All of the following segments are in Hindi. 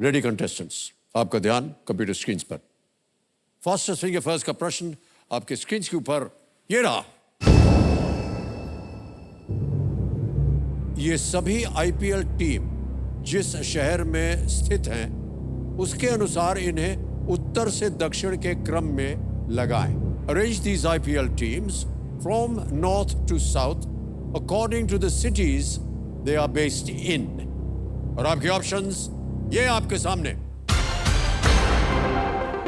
रेडी कंटेस्टेंट्स, आपका ध्यान कंप्यूटर स्क्रीन पर। फास्टेस्ट फिंगर फर्स्ट का प्रश्न आपके स्क्रीन के ऊपर ये रहा। ये सभी आईपीएल टीम जिस शहर में स्थित हैं उसके अनुसार इन्हें उत्तर से दक्षिण के क्रम में लगाएं। Arrange these IPL teams from north to south according to the cities they are based in. और आपके ऑप्शंस ये आपके सामने।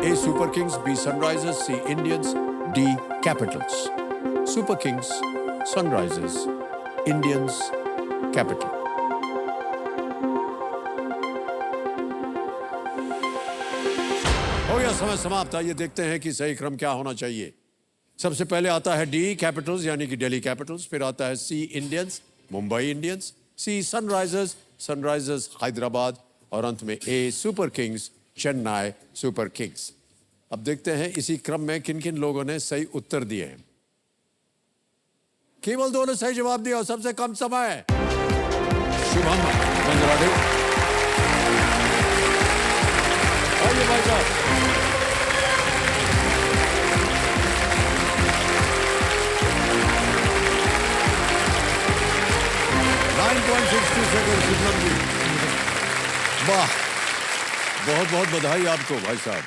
A Super Kings, B Sunrisers, C Indians, D Capitals. Super Kings, Sunrisers, Indians, Capital. हो गया समय समाप्त। आइए देखते हैं कि सही क्रम क्या होना चाहिए। सबसे पहले आता है डी कैपिटल्स यानी कि दिल्ली कैपिटल्स, फिर आता है C Indians, Mumbai Indians, C Sunrisers, Sunrisers Hyderabad, और अंत में A Super Kings, Chennai Super Kings. अब देखते हैं इसी क्रम में किन किन लोगों ने सही उत्तर दिए हैं। केवल दो ने सही जवाब दिया और सबसे कम समय। शुभम गंगराडे, आइए भाई साहब। 9.62 सेकंड शुभम जी। वाह, बहुत बहुत बधाई आपको भाई साहब।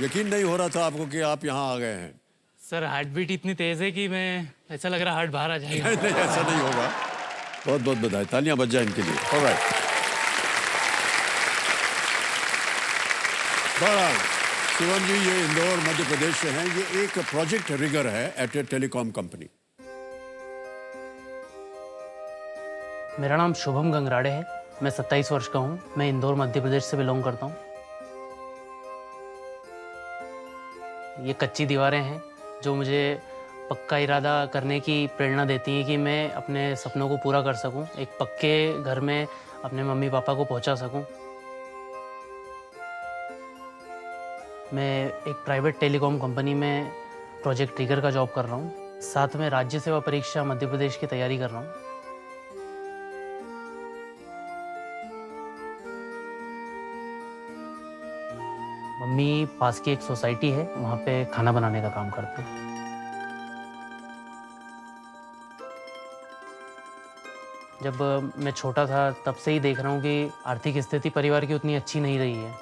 यकीन नहीं हो रहा था आपको कि आप यहाँ आ गए हैं। सर हार्ट बीट इतनी तेज है कि मैं ऐसा लग रहा हार्ट बाहर आ जाएगा। नहीं, ऐसा नहीं होगा। बहुत बहुत बधाई, तालियां बज जाए इनके लिए। ऑलराइट, शिवम जी ये इंदौर मध्य प्रदेश से हैं। ये एक प्रोजेक्ट रिगर है एट ए टेलीकॉम कंपनी। मेरा नाम शुभम गंगराडे है, मैं 27 वर्ष का हूँ। मैं इंदौर मध्य प्रदेश से बिलोंग करता हूँ। ये कच्ची दीवारें हैं जो मुझे पक्का इरादा करने की प्रेरणा देती हैं कि मैं अपने सपनों को पूरा कर सकूं, एक पक्के घर में अपने मम्मी पापा को पहुंचा सकूं। मैं एक प्राइवेट टेलीकॉम कंपनी में प्रोजेक्ट ट्रिगर का जॉब कर रहा हूं। साथ में राज्य सेवा परीक्षा मध्य प्रदेश की तैयारी कर रहा हूं। मम्मी पास की एक सोसाइटी है, वहाँ पे खाना बनाने का काम करते हैं। जब मैं छोटा था तब से ही देख रहा हूँ कि आर्थिक स्थिति परिवार की उतनी अच्छी नहीं रही है।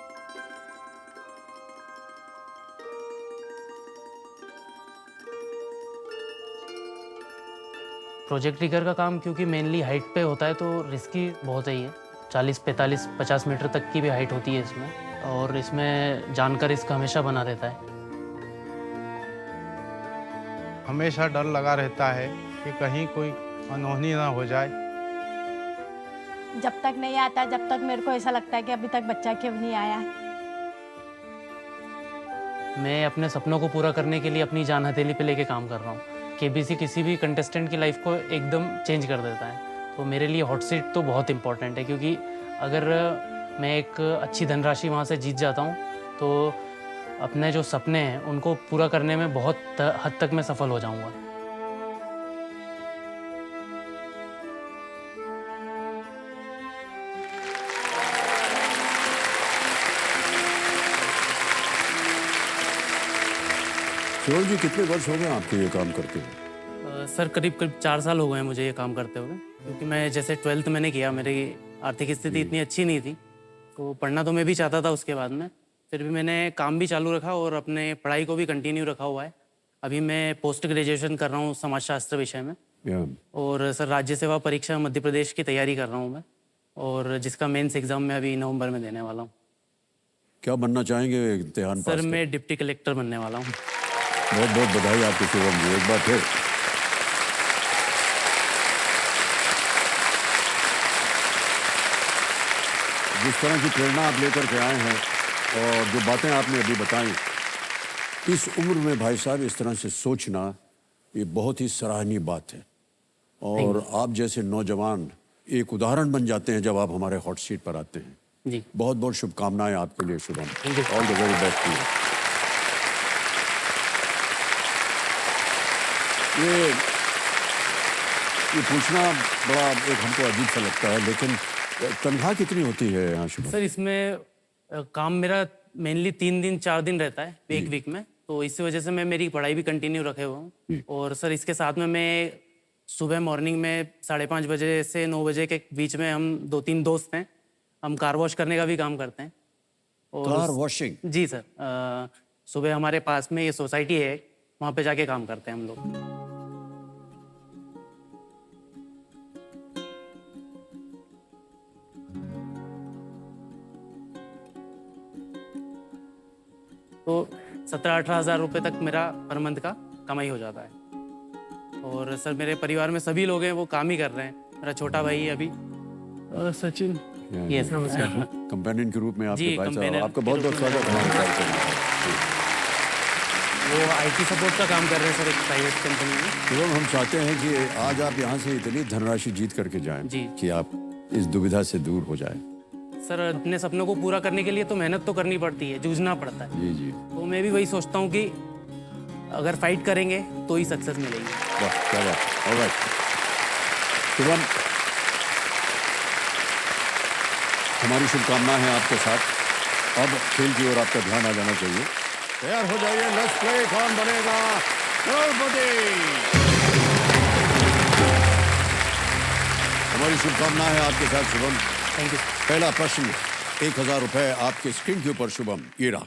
प्रोजेक्ट ट्रिगर का काम क्योंकि मेनली हाइट पे होता है तो रिस्की बहुत है। ये 40, 45, 50 मीटर तक की भी हाइट होती है इसमें, और इसमें जान का रिस्क हमेशा बना रहता है। हमेशा डर लगा रहता है कि कहीं कोई अनहोनी ना हो जाए। जब तक नहीं आता जब तक मेरे को ऐसा लगता है कि अभी तक बच्चा क्यों नहीं आया। मैं अपने सपनों को पूरा करने के लिए अपनी जान हथेली पे लेके काम कर रहा हूँ। केबीसी किसी भी कंटेस्टेंट की लाइफ को एकदम चेंज कर देता है, तो मेरे लिए हॉट सीट तो बहुत इंपॉर्टेंट है, क्योंकि अगर मैं एक अच्छी धनराशि वहाँ से जीत जाता हूँ तो अपने जो सपने हैं उनको पूरा करने में बहुत हद तक मैं सफल हो जाऊँगा। शिवम जी कितने वर्ष हो गए आपको ये काम करते हुए? सर करीब 4 साल हो गए हैं मुझे ये काम करते हुए, क्योंकि मैं जैसे 12th मैंने किया, मेरी आर्थिक स्थिति इतनी अच्छी नहीं थी, तो पढ़ना तो मैं भी चाहता था उसके बाद में, फिर भी मैंने काम भी चालू रखा और अपने पढ़ाई को भी कंटिन्यू रखा हुआ है। अभी मैं पोस्ट ग्रेजुएशन कर रहा हूँ समाजशास्त्र विषय में, और सर राज्य सेवा परीक्षा मध्य प्रदेश की तैयारी कर रहा हूँ मैं, और जिसका मेंस एग्जाम मैं अभी नवंबर में देने वाला हूँ। क्या बनना चाहेंगे इम्तिहान पास सर मैं डिप्टी कलेक्टर बनने वाला हूँ। बहुत बहुत बधाई आपको शिवम जी, एक बार फिर। जिस तरह की प्रेरणा आप लेकर के आए हैं और जो बातें आपने अभी बताई, इस उम्र में भाई साहब इस तरह से सोचना ये बहुत ही सराहनीय बात है। और आप जैसे नौजवान एक उदाहरण बन जाते हैं जब आप हमारे हॉट सीट पर आते हैं। जी बहुत बहुत शुभकामनाएं आपके लिए Shubham, all the very best. ये पूछना बड़ा एक हमको अजीब सा लगता है, लेकिन तनख्वाह कितनी होती है यहाँ शुभम? सर इसमें काम मेरा मेनली 3 दिन 4 दिन रहता है एक वीक में, तो इसी वजह से मैं मेरी पढ़ाई भी कंटिन्यू रखे हुआ हूँ। और सर इसके साथ में मैं सुबह मॉर्निंग में 5:30 बजे से 9 बजे के बीच में हम 2-3 दोस्त हैं, हम कार वॉश करने का भी काम करते हैं। Car washing? जी सर, सुबह हमारे पास में ये सोसाइटी है, वहाँ पे जाके काम करते हैं हम लोग। तो 17-18 हज़ार रुपये तक मेरा पर मंथ का कमाई हो जाता है। और सर मेरे परिवार में सभी लोग हैं वो काम ही कर रहे हैं। मेरा छोटा भाई है अभी सचिन, ये नमस्कार। कंपेनियन के रूप में आपके जी, भाई साहब, companion आपका के बहुत बहुत रूप में। स्वागत है हमारे कार्यक्रम में। वो IT सपोर्ट का काम कर रहे हैं सर एक प्राइवेट कंपनी में। तो हम चाहते हैं कि आज आप यहाँ से इतनी धनराशि जीत करके जाएं जी। कि आप इस दुविधा से दूर हो जाएं। सर अपने सपनों को पूरा करने के लिए तो मेहनत तो करनी पड़ती है, जूझना पड़ता है। जी जी, तो मैं भी वही सोचता हूँ कि अगर फाइट करेंगे तो ही सक्सेस मिलेगी। वाह क्या बात। ऑलराइट शुभम, हमारी शुभकामनाएं हैं आपके साथ। अब खेल की ओर आपका ध्यान आ जाना चाहिए। तैयार हो जाइए, लेट्स प्ले। कौन बनेगा करोड़पति? हमारी शुभकामनाएं हैं आपके साथ शुभम। Thank you. पहला प्रश्न 1000 रुपए आपके स्क्रीन के ऊपर शुभम, ये रहा।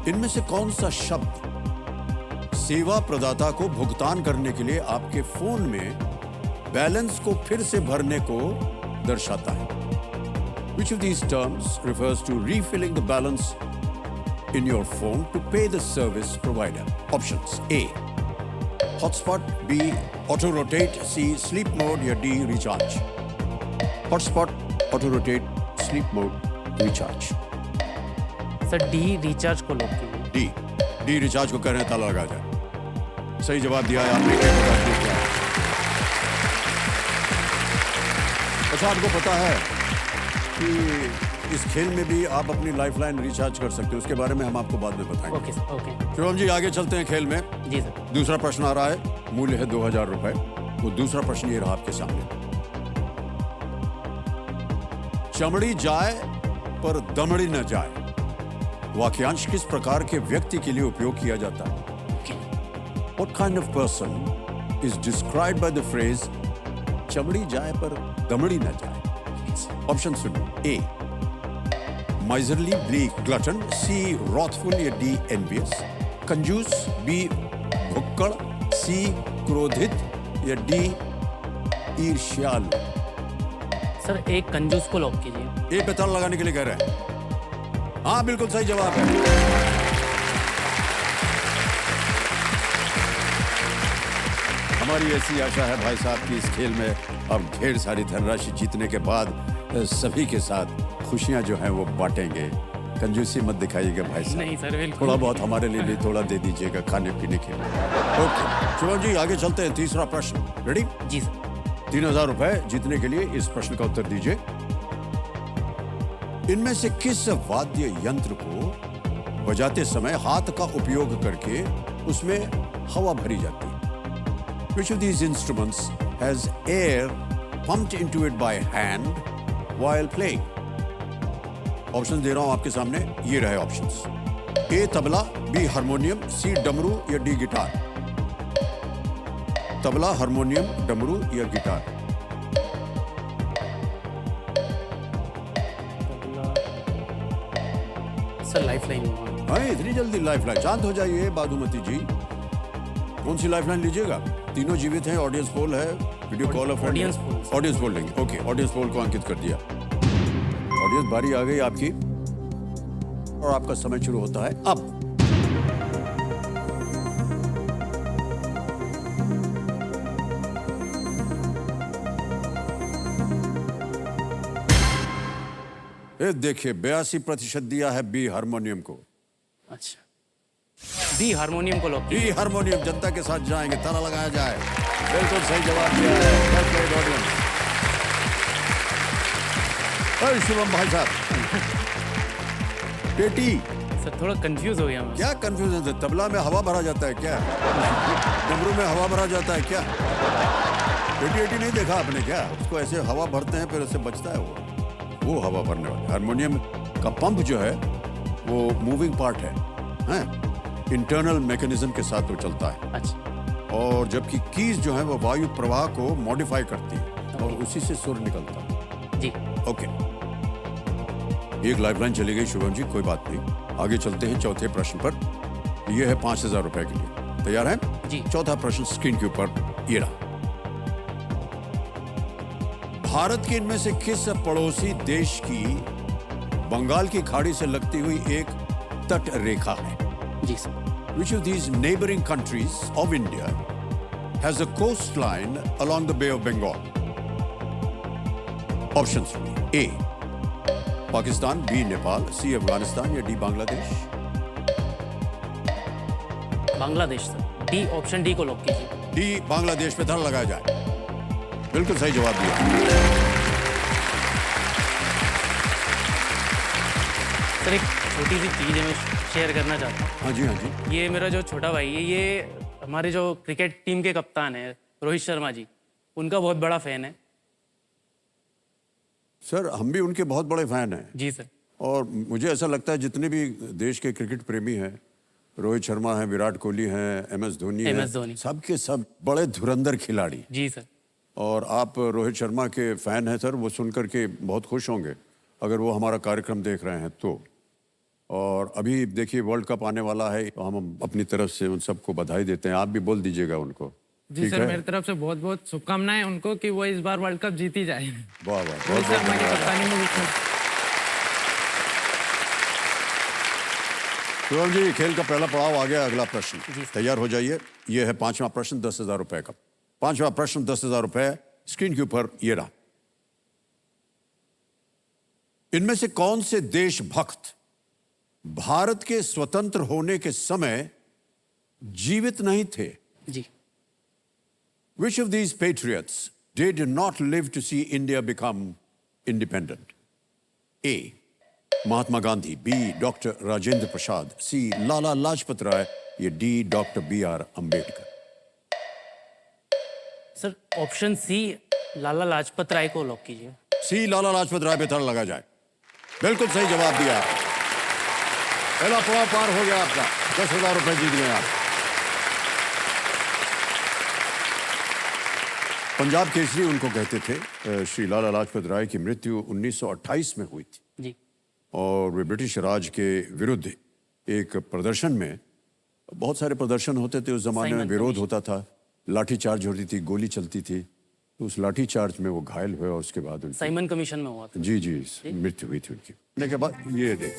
इनमें से कौन सा शब्द सेवा प्रदाता को भुगतान करने के लिए आपके फोन में बैलेंस को फिर से भरने को दर्शाता है? Which of these terms refers to refilling the balance in your phone to pay the service provider? Options: A, hotspot; B, auto rotate; C, sleep mode; या D, recharge. Hotspot, auto rotate, sleep mode, recharge. Sir D recharge को लॉक कीजिए। डी रिचार्ज को कह रहे हैं, ताला लगा जाए। सही जवाब दिया है आपने। क्या बता दिया? अच्छा, आपको पता है कि इस खेल में भी आप अपनी लाइफलाइन रिचार्ज कर सकते हैं? उसके बारे में हम आपको बाद में बताएंगे। Okay sir, okay. Shivam ji, आगे चलते हैं खेल में। जी सर। दूसरा प्रश्न आ रहा है, मूल्य है 2000 रुपए। वो दूसरा प्रश्न ये रहा आपके सामने। चमड़ी जाए पर दमड़ी न जाए, वाक्यांश किस प्रकार के व्यक्ति के लिए उपयोग किया जाता है? What kind of person is described by the phrase चमड़ी जाए पर दमड़ी न जाए? ऑप्शन सुनो। A, miserly, B, glutton; C, wrathful; या D, envious. कंजूस; B, भुक्कड़; C, क्रोधित; या D, ईर्ष्यालु। सर एक कंजूस को लॉक कीजिए। ए पे ताला लगाने के लिए कह रहे हैं। हाँ, बिल्कुल सही जवाब है। हमारी ऐसी आशा है भाई साहब कि इस खेल में अब ढेर सारी धनराशि जीतने के बाद सभी के साथ खुशियां जो हैं वो बांटेंगे। कंजूसी मत दिखाइएगा भाई साहब। नहीं सर, बिल्कुल। थोड़ा बहुत हमारे लिए भी थोड़ा दे दीजिएगा खाने पीने के लिए। ओके शिवम जी, आगे चलते हैं। तीसरा प्रश्न, रेडी? जी सर। 3000 रुपए जीतने के लिए इस प्रश्न का उत्तर दीजिए। इनमें से किस वाद्य यंत्र को बजाते समय हाथ का उपयोग करके उसमें हवा भरी जाती है? Which of these instruments has air pumped into it by hand while playing? Option दे रहा हूं आपके सामने, ये रहे options. A tabla, B harmonium, C damru या डी गिटार। तबला, हारमोनियम, डमरू या गिटार। Sir lifeline. हाँ, इतनी जल्दी लाइफलाइन? शांत हो जाइए बादुमती जी। कौन सी लाइफलाइन लीजिएगा? तीनों जीवित हैं, ऑडियंस पोल है, video call of audience poll. Audience poll लेंगे। ओके, ऑडियंस पोल को अंकित कर दिया। ऑडियंस बारी आ गई आपकी और आपका समय शुरू होता है अब। देखिए 82% दिया है बी हारमोनियम को। अच्छा, बी हारमोनियम को लॉक बी हारमोनियम जनता के साथ जाएंगे, ताला लगाया जाए। बिल्कुल सही जवाब दिया है। शुभम भाई साहब, पेटी। सर थोड़ा कंफ्यूज हो गया मैं। क्या कंफ्यूजन है? तबला में हवा भरा जाता है क्या? डमरू में हवा भरा जाता है क्या? पेटी वेटी नहीं देखा आपने क्या? उसको ऐसे हवा भरते हैं फिर उससे बचता है वो। वो हवा भरने वाले। हारमोनियम का पंप जो है वो मूविंग पार्ट है, इंटरनल मैकेनिज्म के साथ वो चलता है। अच्छा। और जबकि कीज जो है वो वायु प्रवाह को मॉडिफाई करती है और उसी से सुर निकलता है। जी। ओके, एक लाइफलाइन चली गई शुभम जी, कोई बात नहीं। आगे चलते हैं चौथे प्रश्न पर। यह है 5,000 रुपए के लिए। तैयार हैं? जी। चौथा प्रश्न स्क्रीन के ऊपर ये रहा। भारत के इनमें से किस पड़ोसी देश की बंगाल की खाड़ी से लगती हुई एक तट रेखा है? जी sir. Which of these neighboring countries of India has a coastline along the Bay of Bengal? Options: A. Pakistan, B. Nepal, C. Afghanistan या D. Bangladesh? Bangladesh sir. D, option D को लॉक कीजिए। डी बांग्लादेश पे धड़ लगाया जाए। बिल्कुल सही जवाब दिया। सर एक छोटी सी चीज़ है, मैं शेयर करना चाहता हूँ। हाँ जी, हाँ जी। ये मेरा जो छोटा भाई है, ये हमारे जो क्रिकेट टीम के कप्तान है रोहित शर्मा जी, उनका बहुत बड़ा फैन है। सर हम भी उनके बहुत बड़े फैन हैं। जी सर। और मुझे ऐसा लगता है जितने भी देश के क्रिकेट प्रेमी हैं, रोहित शर्मा हैं, विराट कोहली हैं, MS धोनी हैं, सब के सब बड़े धुरंधर खिलाड़ी। जी सर। और आप रोहित शर्मा के फैन हैं सर, वो सुनकर के बहुत खुश होंगे अगर वो हमारा कार्यक्रम देख रहे हैं तो। और अभी देखिए वर्ल्ड कप आने वाला है, तो हम अपनी तरफ से उन सबको बधाई देते हैं। आप भी बोल दीजिएगा उनको। जी सर, मेरी तरफ से बहुत बहुत शुभकामनाएं उनको कि वो इस बार वर्ल्ड कप जीती जाए। वाह वाह, रोहित शर्मा की कप्तानी में शिवम जी, खेल का पहला पड़ाव आ गया। अगला प्रश्न तैयार हो जाइए। यह है 5वां प्रश्न 10,000 रुपए का। 5वां प्रश्न 10,000 रुपए स्क्रीन के ऊपर ये रहा। इनमें से कौन से देशभक्त भारत के स्वतंत्र होने के समय जीवित नहीं थे? जी। Which of these patriots did not live to see India become independent? A. Mahatma Gandhi, B. Doctor Rajendra Prasad, C. Lala Lajpat Rai या D. Doctor B.R. Ambedkar? Sir option C Lala Lajpat Rai को लॉक कीजिए। C. लाला लाजपत राय पे धड़ लगा जाए। बिल्कुल सही जवाब दिया। पहला पड़ाव पार हो गया आपका। 10,000 रुपए जीत गए आप। पंजाब केसरी उनको कहते थे। श्री लाला लाजपत राय की मृत्यु 1928 में हुई थी जी। और वे ब्रिटिश राज के विरुद्ध एक प्रदर्शन में, बहुत सारे प्रदर्शन होते थे उस जमाने में, विरोध होता था, लाठी चार्ज होती थी, गोली चलती थी, तो उस लाठी चार्ज में वो घायल हुए और उसके बाद साइमन कमीशन में हुआ था। जी जी मृत्यु हुई थी उनकी। के बाद ये देख,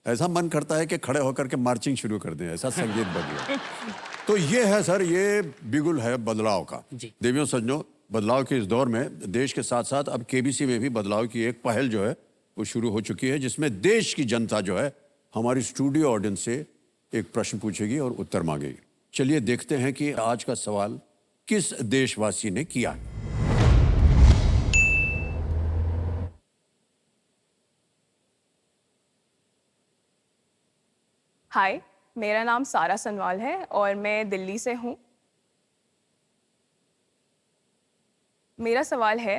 ऐसा मन करता है कि खड़े होकर के मार्चिंग शुरू कर दें, ऐसा संगीत बज गया। तो ये है सर, ये बिगुल है बदलाव का। देवियों सज्जनों, बदलाव के इस दौर में देश के साथ साथ अब केबीसी में भी बदलाव की एक पहल जो है वो शुरू हो चुकी है, जिसमें देश की जनता जो है हमारी स्टूडियो ऑडियंस से एक प्रश्न पूछेगी और उत्तर मांगेगी। चलिए देखते हैं कि आज का सवाल किस देशवासी ने किया है। हाय, मेरा नाम सारा सनवाल है और मैं दिल्ली से हूँ। मेरा सवाल है,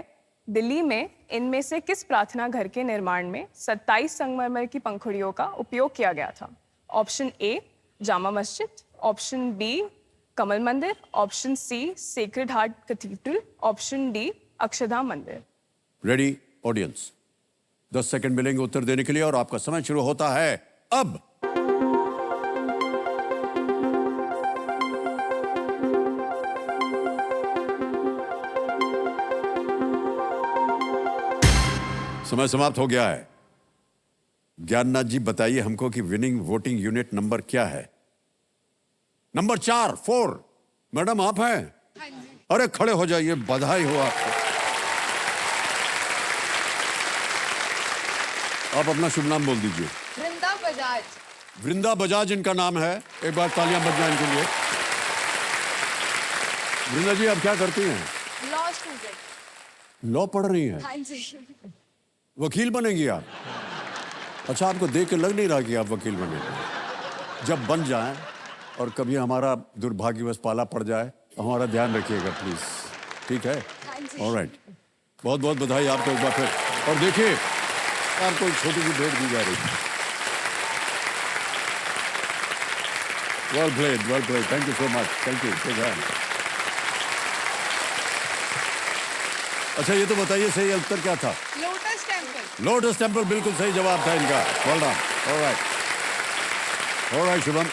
दिल्ली में इनमें से किस प्रार्थना घर के निर्माण में 27 संगमरमर की पंखुड़ियों का उपयोग किया गया था? Option A Jama Masjid, option B Kamal Mandir, option C Sacred Heart Cathedral, option D Akshardham Mandir. Ready audience, 10 second मिलेंगे उत्तर देने के लिए और आपका समय शुरू होता है अब। समय समाप्त हो गया है। ज्ञाननाथ जी बताइए हमको कि विनिंग वोटिंग यूनिट नंबर क्या है? नंबर 4 मैडम आप हैं? अरे खड़े हो जाइए, बधाई हो आपको। आप अपना शुभ नाम बोल दीजिए। वृंदा बजाज। वृंदा बजाज इनका नाम है। एक बार तालियां बज जाएं इनके लिए। वृंदा जी आप क्या करती हैं? Law student. लॉ पढ़ रही हैं? हाँ जी। वकील बनेंगी आप? अच्छा, आपको देख के लग नहीं रहा कि आप वकील बनेंगे। जब बन जाएं और कभी हमारा दुर्भाग्यवश पाला पड़ जाए तो हमारा ध्यान रखिएगा प्लीज। ठीक है? हाँ जी। ऑलराइट, बहुत बहुत बधाई आपको एक बार फिर। और देखिए आपको एक छोटी सी भेंट दी जा रही है। Well played, thank you so much, thank you. अच्छा ये तो बताइए सही उत्तर क्या था? Lotus temple. लोटस टेम्पल बिल्कुल सही जवाब था इनका। Well done. ऑलराइट शुभम,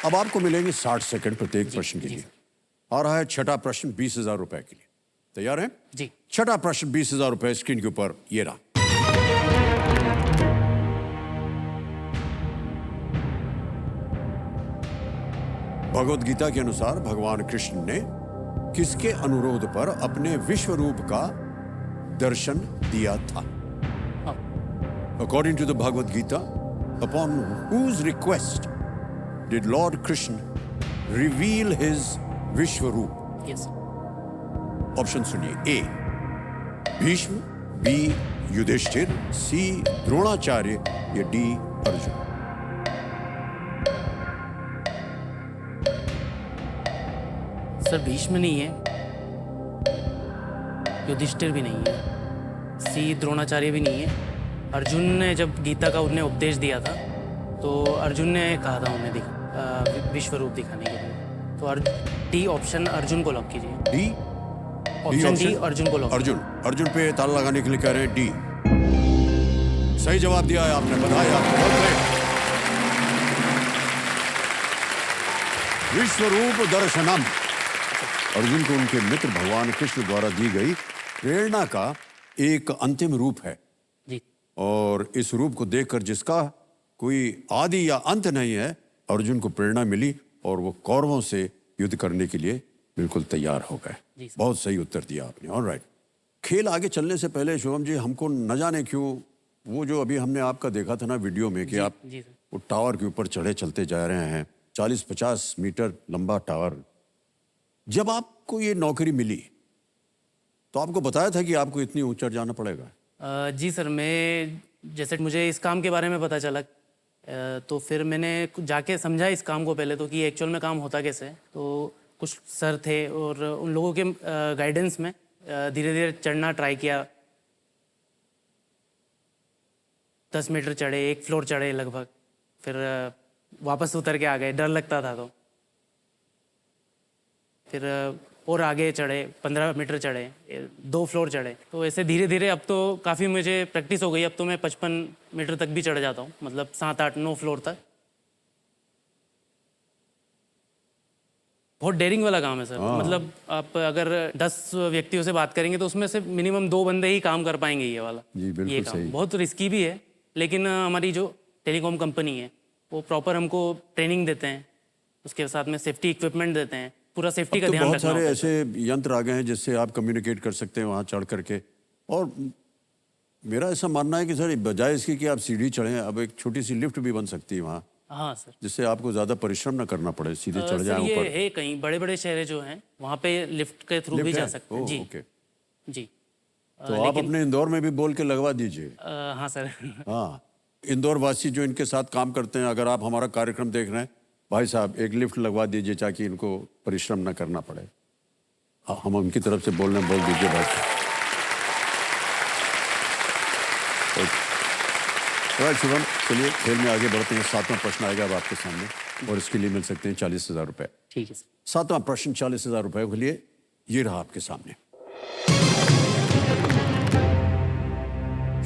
अब आपको मिलेंगे 60 सेकंड प्रत्येक प्रश्न के लिए। आ रहा है छठा प्रश्न 20,000 रुपए के लिए। तैयार हैं? जी। छठा प्रश्न 20,000 रुपए स्क्रीन के ऊपर ये रहा। भगवत गीता के अनुसार भगवान कृष्ण ने किसके अनुरोध पर अपने विश्व रूप का दर्शन दिया था? According to the Bhagavad Gita, upon whose request did Lord Krishna reveal his Vishwaroop? Yes. Option सुनिए। ए भीष्म, बी युधिष्ठिर, सी द्रोणाचार्य या डी अर्जुन। सर भीष्म नहीं है, युधिष्ठिर भी नहीं है, सी द्रोणाचार्य भी नहीं है। अर्जुन ने जब गीता का उन्हें उपदेश दिया था तो अर्जुन ने कहा था उन्हें विश्व रूप दिखाने के लिए। तो डी ऑप्शन अर्जुन को लॉक कीजिए। डी ऑप्शन डी अर्जुन को लॉक। अर्जुन पे ताला लगाने के लिए कह रहे हैं डी। सही जवाब दिया है आपने, बधाई आपको। विश्वरूप दर्शनम अर्जुन को उनके मित्र भगवान कृष्ण द्वारा दी गई प्रेरणा का एक अंतिम रूप है। जी। और इस रूप को देखकर जिसका कोई आदि या अंत नहीं है, अर्जुन को प्रेरणा मिली और वो कौरवों से युद्ध करने के लिए बिल्कुल तैयार हो गए। बहुत सही उत्तर दिया आपने। ऑलराइट, खेल आगे चलने से पहले शुभम जी, हमको न जाने क्यों वो जो अभी हमने आपका देखा था ना वीडियो में कि आप वो टावर के ऊपर चढ़े चलते जा रहे हैं, 40-50 मीटर लंबा टावर। जब आपको ये नौकरी मिली तो आपको बताया था कि आपको इतनी ऊंचा जाना पड़ेगा? जी सर, मैं जैसे मुझे इस काम के बारे में पता चला तो फिर मैंने जाके समझा इस काम को पहले तो कि एक्चुअल में काम होता कैसे है। तो कुछ सर थे और उन लोगों के गाइडेंस में धीरे धीरे चढ़ना ट्राई किया। 10 मीटर चढ़े, 1 फ्लोर चढ़े लगभग, फिर वापस उतर के आ गए, डर लगता था तो फिर और आगे चढ़े, 15 मीटर चढ़े, 2 फ्लोर चढ़े। तो ऐसे धीरे धीरे अब तो काफ़ी मुझे प्रैक्टिस हो गई। अब तो मैं 55 मीटर तक भी चढ़ जाता हूँ, मतलब 7, 8, 9 फ्लोर तक। बहुत डेयरिंग वाला काम है सर। मतलब आप अगर 10 व्यक्तियों से बात करेंगे तो उसमें से मिनिमम 2 बंदे ही काम कर पाएंगे ये वाला। जी बिल्कुल ये काम सही। बहुत रिस्की भी है, लेकिन हमारी जो टेलीकॉम कंपनी है वो प्रॉपर हमको ट्रेनिंग देते हैं, उसके साथ में सेफ्टी इक्विपमेंट देते हैं, पूरा सेफ्टी का तो ध्यान बहुत रखना सारे होता है। ऐसे यंत्र आ गए हैं जिससे आप कम्युनिकेट कर सकते हैं वहाँ चढ़ करके। और मेरा ऐसा मानना है कि सर बजाय इसके कि आप सीढ़ी चढ़ें, अब एक छोटी सी लिफ्ट भी बन सकती है वहाँ, हाँ सर। जिससे आपको ज़्यादा परिश्रम ना करना पड़े, सीधे चढ़ सर जाए ये ऊपर। है कहीं बड़े बड़े शहर जो हैं वहाँ पे लिफ्ट के थ्रू भी लिफ्ट जा है? सकते हैं। ओह, जी ओके। जी। तो आप अपने इंदौर में भी बोल के लगवा दीजिए। हाँ सर। हाँ, इंदौर वासी जो इनके साथ काम करते हैं, अगर आप हमारा कार्यक्रम देख रहे हैं, भाई साहब एक लिफ्ट लगवा दीजिए ताकि इनको परिश्रम ना करना पड़े। हम उनकी तरफ से बोल दीजिए भाई साहब। तो शुभम, चलिए खेल में आगे बढ़ते हैं। 7वां प्रश्न आएगा अब आपके सामने और इसके लिए मिल सकते हैं 40,000 रुपए। ठीक है सर। 7वां प्रश्न 40,000 रुपए के लिए ये रहा आपके सामने।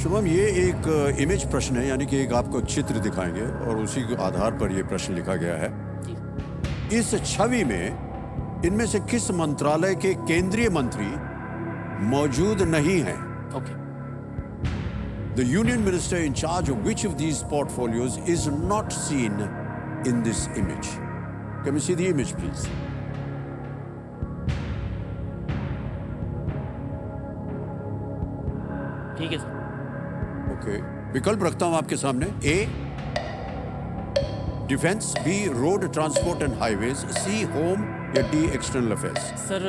शुभम, ये एक इमेज प्रश्न है, यानी कि एक आपको चित्र दिखाएंगे और उसी के आधार पर यह प्रश्न लिखा गया है। इस छवि में इनमें से किस मंत्रालय के केंद्रीय मंत्री मौजूद नहीं हैं? Okay. The union minister in charge of which of these portfolios is not seen in this image? Can we see the image, please? ठीक है सर। Okay. विकल्प रखता हूं आपके सामने। A, defence, B road transport and highways, C home या D external affairs. Sir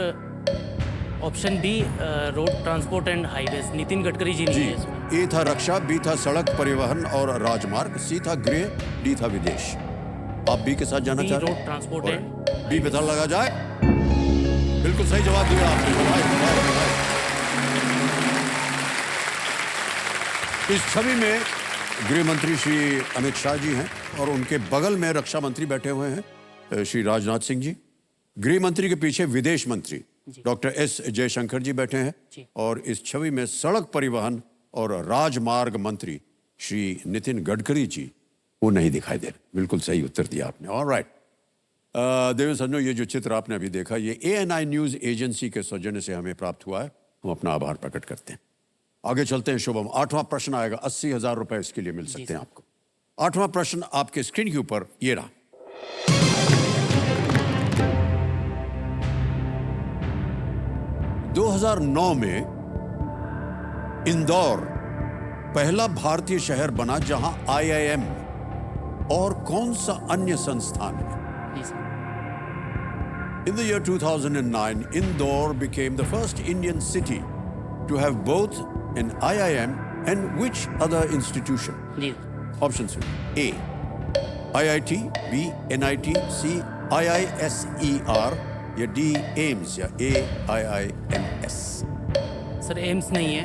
option B road transport and highways, Nitin Gadkari ji नहीं है इसमें। ए था रक्षा, बी था सड़क परिवहन और राजमार्ग, सी था गृह, डी था विदेश। आप बी के साथ जाना बी चाहते रोड ट्रांसपोर्ट एंड बी पे ताला लगा जाए। बिल्कुल सही जवाब दिया आपने। बधाई, बधाई, बधाई। इस छवि में गृह मंत्री श्री अमित शाह जी हैं और उनके बगल में रक्षा मंत्री बैठे हुए हैं श्री राजनाथ सिंह जी। गृह मंत्री के पीछे विदेश मंत्री डॉक्टर एस जयशंकर जी बैठे हैं और इस छवि में सड़क परिवहन और राजमार्ग मंत्री श्री नितिन गडकरी जी वो नहीं दिखाई दे रहे। बिल्कुल सही उत्तर दिया आपने। ऑलराइट देवेंद्र सज्जनों, ये जो चित्र आपने अभी देखा ये ANI न्यूज एजेंसी के सौजन्य से हमें प्राप्त हुआ है। हम अपना आभार प्रकट करते हैं। आगे चलते हैं शुभम। 8वां प्रश्न आएगा। 80,000 रुपए इसके लिए मिल सकते हैं आपको। 8वां प्रश्न आपके स्क्रीन के ऊपर ये रहा। 2009 में इंदौर पहला भारतीय शहर बना जहां IIM और कौन सा अन्य संस्थान है? जी sir. In the year 2009, Indore became the first Indian city to have both an IIM and which other institution? जी Options A. IIT, B. NIT, C. IISER या D. AIMS या AIIMS? सर, एम्स नहीं है,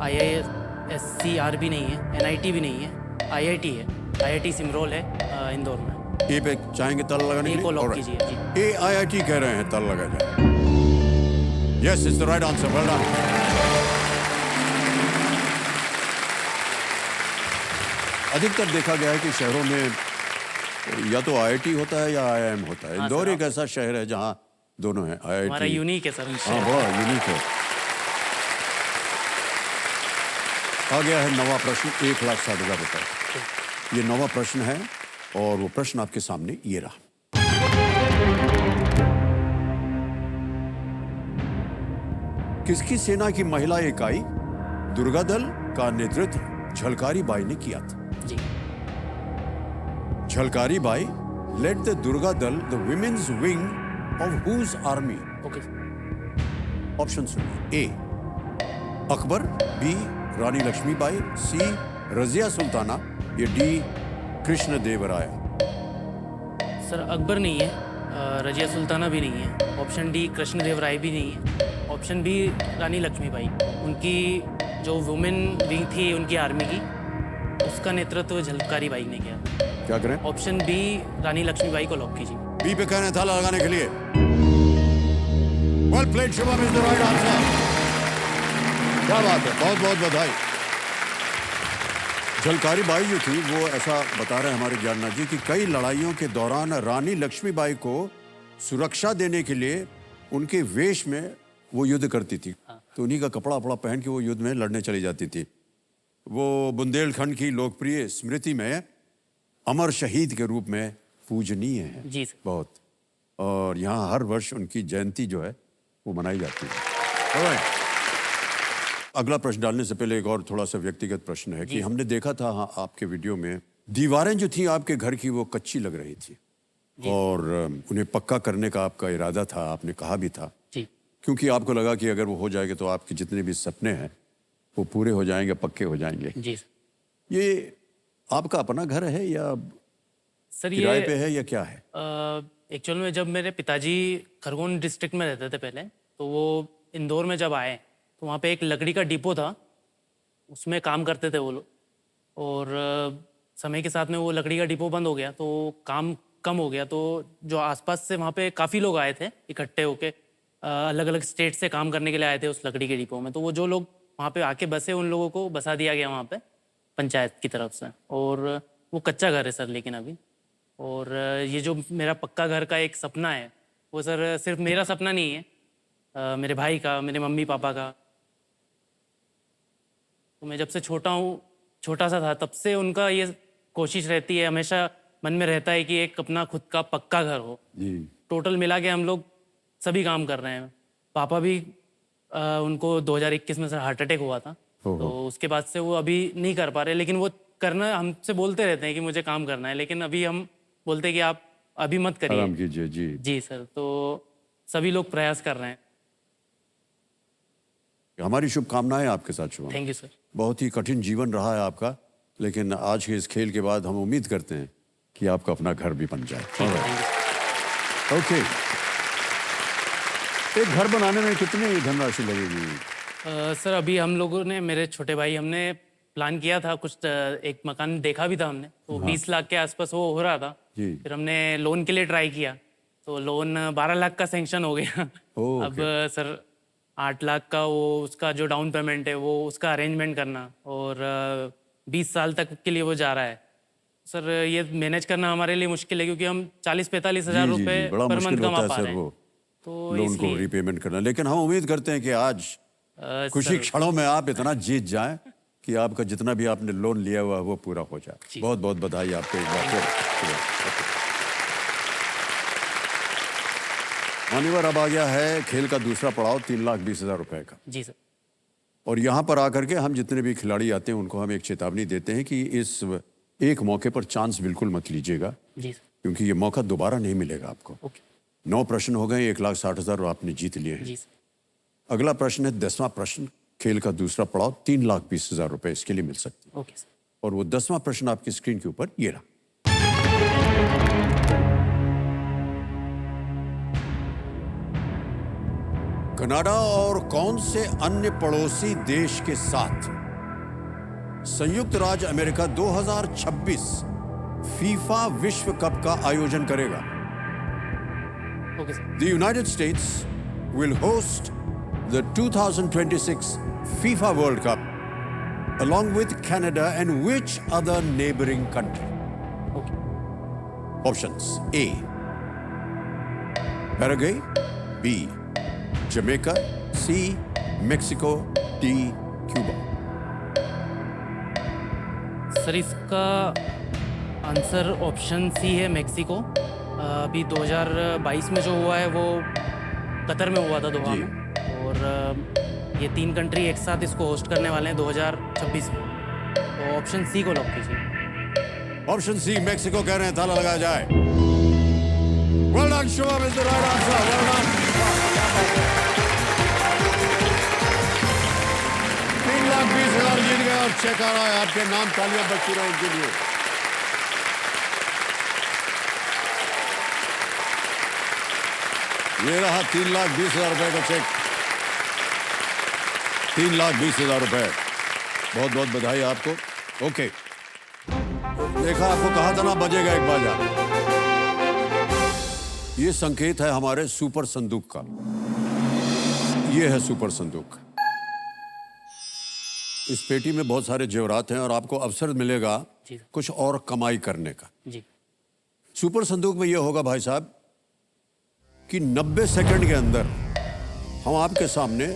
IISCR भी नहीं है, NIT भी नहीं है, IIT है, IIT सिमरोल है इंदौर में। ए पे चाहेंगे ताला लगाने के ए लिए? को लॉक Alright. कीजिए, जी। ए IIT कह रहे हैं, ताला लगा जाए। Yes, it's the right answer. Well done. अधिकतर देखा गया है कि शहरों में या तो IIT होता है या IIM होता है। इंदौर एक ऐसा शहर है जहां दोनों है, IIT। हमारा यूनिक है सर। हाँ, बड़ा यूनिक है। आ गया है 9वां प्रश्न, 1,60,000 रुपए। ये 9वां प्रश्न है और वो प्रश्न आपके सामने ये रहा। किसकी सेना की महिला इकाई दुर्गा दल का नेतृत्व झलकारी बाई ने किया था? जी। Jhalkari Bai led the Durga Dal the women's wing of whose army? Okay. Option सुनिए। A Akbar, B Rani Laxmibai, C Razia Sultana या डी कृष्णदेवराय? सर, अकबर नहीं है, रजिया सुल्ताना भी नहीं है, ऑप्शन डी कृष्णदेवराय भी नहीं है, ऑप्शन बी रानी लक्ष्मीबाई। उनकी जो वुमेन विंग थी उनकी आर्मी की, उसका नेतृत्व झलकारी बाई ने किया। क्या करें? ऑप्शन बी रानी लक्ष्मीबाई को लॉक कीजिए। बी पे कहना था लगाने के लिए। Well played Shubham, is the right answer. क्या बात है, बहुत बहुत बधाई। झलकारी बाई जो थी वो ऐसा बता रहे हैं हमारे ज्ञाननाथ जी कि कई लड़ाइयों के दौरान रानी लक्ष्मीबाई को सुरक्षा देने के लिए उनके वेश में वो युद्ध करती थी। तो उन्हीं का कपड़ा वपड़ा पहन के वो युद्ध में लड़ने चली जाती थी। वो बुंदेलखंड की लोकप्रिय स्मृति में अमर शहीद के रूप में पूजनीय है। जी सर। बहुत। और यहाँ हर वर्ष उनकी जयंती जो है वो मनाई जाती है। Alright. अगला प्रश्न डालने से पहले एक और थोड़ा सा व्यक्तिगत प्रश्न है कि हमने देखा था हाँ, आपके वीडियो में दीवारें जो थी आपके घर की वो कच्ची लग रही थी और उन्हें पक्का करने का आपका इरादा था, आपने कहा भी था। जी। क्योंकि आपको लगा कि अगर वो हो जाएगा तो आपके जितने भी सपने हैं वो पूरे हो जाएंगे, पक्के हो जाएंगे। जी सर। ये आपका अपना घर है या सर किराए ये पे है या क्या है? एक्चुअल में जब मेरे पिताजी खरगोन डिस्ट्रिक्ट में रहते थे पहले, तो वो इंदौर में जब आए तो वहाँ पे एक लकड़ी का डिपो था, उसमें काम करते थे वो लोग। और समय के साथ में वो लकड़ी का डिपो बंद हो गया तो काम कम हो गया। तो जो आसपास से वहाँ पे काफ़ी लोग आए थे इकट्ठे होके, अलग अलग स्टेट से काम करने के लिए आए थे उस लकड़ी के डिपो में। तो वो जो लोग वहाँ पे आके बसे, उन लोगों को बसा दिया गया वहाँ पे पंचायत की तरफ से। और वो कच्चा घर है सर लेकिन अभी। और ये जो मेरा पक्का घर का एक सपना है वो सर सिर्फ मेरा सपना नहीं है, मेरे भाई का, मेरे मम्मी पापा का। तो मैं जब से छोटा सा था तब से उनका ये कोशिश रहती है, हमेशा मन में रहता है कि एक अपना खुद का पक्का घर हो। जी। टोटल मिला के हम लोग सभी काम कर रहे हैं। पापा भी उनको 2021 में सर हार्ट अटैक हुआ था, तो उसके बाद से वो अभी नहीं कर पा रहे। लेकिन वो करना, हमसे बोलते रहते हैं कि मुझे काम करना है, लेकिन अभी हम बोलते हैं कि आप अभी मत करिए, आराम कीजिए। जी जी सर। तो सभी लोग प्रयास कर रहे हैं। हमारी शुभकामनाएं आपके साथ शुभम। Thank you sir. बहुत ही कठिन जीवन रहा है आपका, लेकिन आज के इस खेल के बाद हम उम्मीद करते हैं कि आपका अपना घर भी बन जाए। Thank you. ओके। एक घर बनाने में कितनी धनराशि लगेगी? सर अभी हम लोगों ने, मेरे छोटे भाई, हमने प्लान किया था कुछ, एक मकान देखा भी था हमने, तो 20 लाख के आसपास वो हो रहा था। जी। फिर हमने लोन के लिए ट्राई किया, तो लोन 12 लाख का सैंक्शन हो गया। ओके। अब सर 8 लाख का वो उसका जो डाउन पेमेंट है वो उसका अरेंजमेंट करना, और 20 साल तक के लिए वो जा रहा है। सर ये मैनेज करना हमारे लिए मुश्किल है, क्योंकि हम 40-45 हज़ार जी, जी, रुपए बड़ा पर मुश्किल मंथ कमा होता पा है रहे सर हैं। वो तो लोन को इसलिए रीपेमेंट करना। लेकिन हम उम्मीद करते हैं कि आज कुछ ही क्षणों में आप इतना जीत जाएं कि आपका जितना भी आपने लोन लिया हुआ है वो पूरा हो जाए। बहुत बहुत बधाई आपको एक बार फिर। मान्यवर, अब आ गया है खेल का दूसरा पड़ाव 3,20,000 रुपए का। जी सर। और यहाँ पर आकर के हम जितने भी खिलाड़ी आते हैं उनको हम एक चेतावनी देते हैं कि इस एक मौके पर चांस बिल्कुल मत लीजिएगा, जी सर। क्योंकि ये मौका दोबारा नहीं मिलेगा आपको। ओके। 9 प्रश्न हो गए, 1,60,000 और आपने जीत लिए हैं। जी सर। अगला प्रश्न है 10वां प्रश्न, खेल का दूसरा पड़ाव 3,20,000 रुपए इसके लिए मिल सकते हैं। Okay sir. और वो 10वां प्रश्न आपकी स्क्रीन के ऊपर ये रहा। कनाडा और कौन से अन्य पड़ोसी देश के साथ संयुक्त राज्य अमेरिका 2026 फीफा विश्व कप का आयोजन करेगा? Okay sir. The United States will host the 2026 FIFA World Cup along with Canada and which other neighboring country? Okay. Options: A. Paraguay, B. Jamaica, C. Mexico, D. Cuba. Sir इसका आंसर ऑप्शन सी है, मेक्सिको। अभी 2022 में जो हुआ है वो कतर में हुआ था, दोहा जी। में। और ये 3 कंट्री एक साथ इसको होस्ट करने वाले हैं 2026 में। तो ऑप्शन सी को लॉक कीजिए। ऑप्शन सी मेक्सिको कह रहे हैं, ताला लगाया जाए। Well done, Shubham is the right answer. Well done. 3,20,000 जीत गए और चेक आ रहा है आपके नाम। तालियां बजती रहे उनके लिए। ये रहा 3,20,000 रुपए का चेक। 3,20,000 रुपए। बहुत बहुत बधाई आपको। ओके, देखा, आपको कहा था ना बजेगा एक बाजा। ये संकेत है हमारे सुपर संदूक का। ये है सुपर संदूक। इस पेटी में बहुत सारे जेवरात हैं और आपको अवसर मिलेगा जी। कुछ और कमाई करने का। जी। सुपर संदूक में यह होगा भाई साहब कि 90 सेकंड के अंदर हम आपके सामने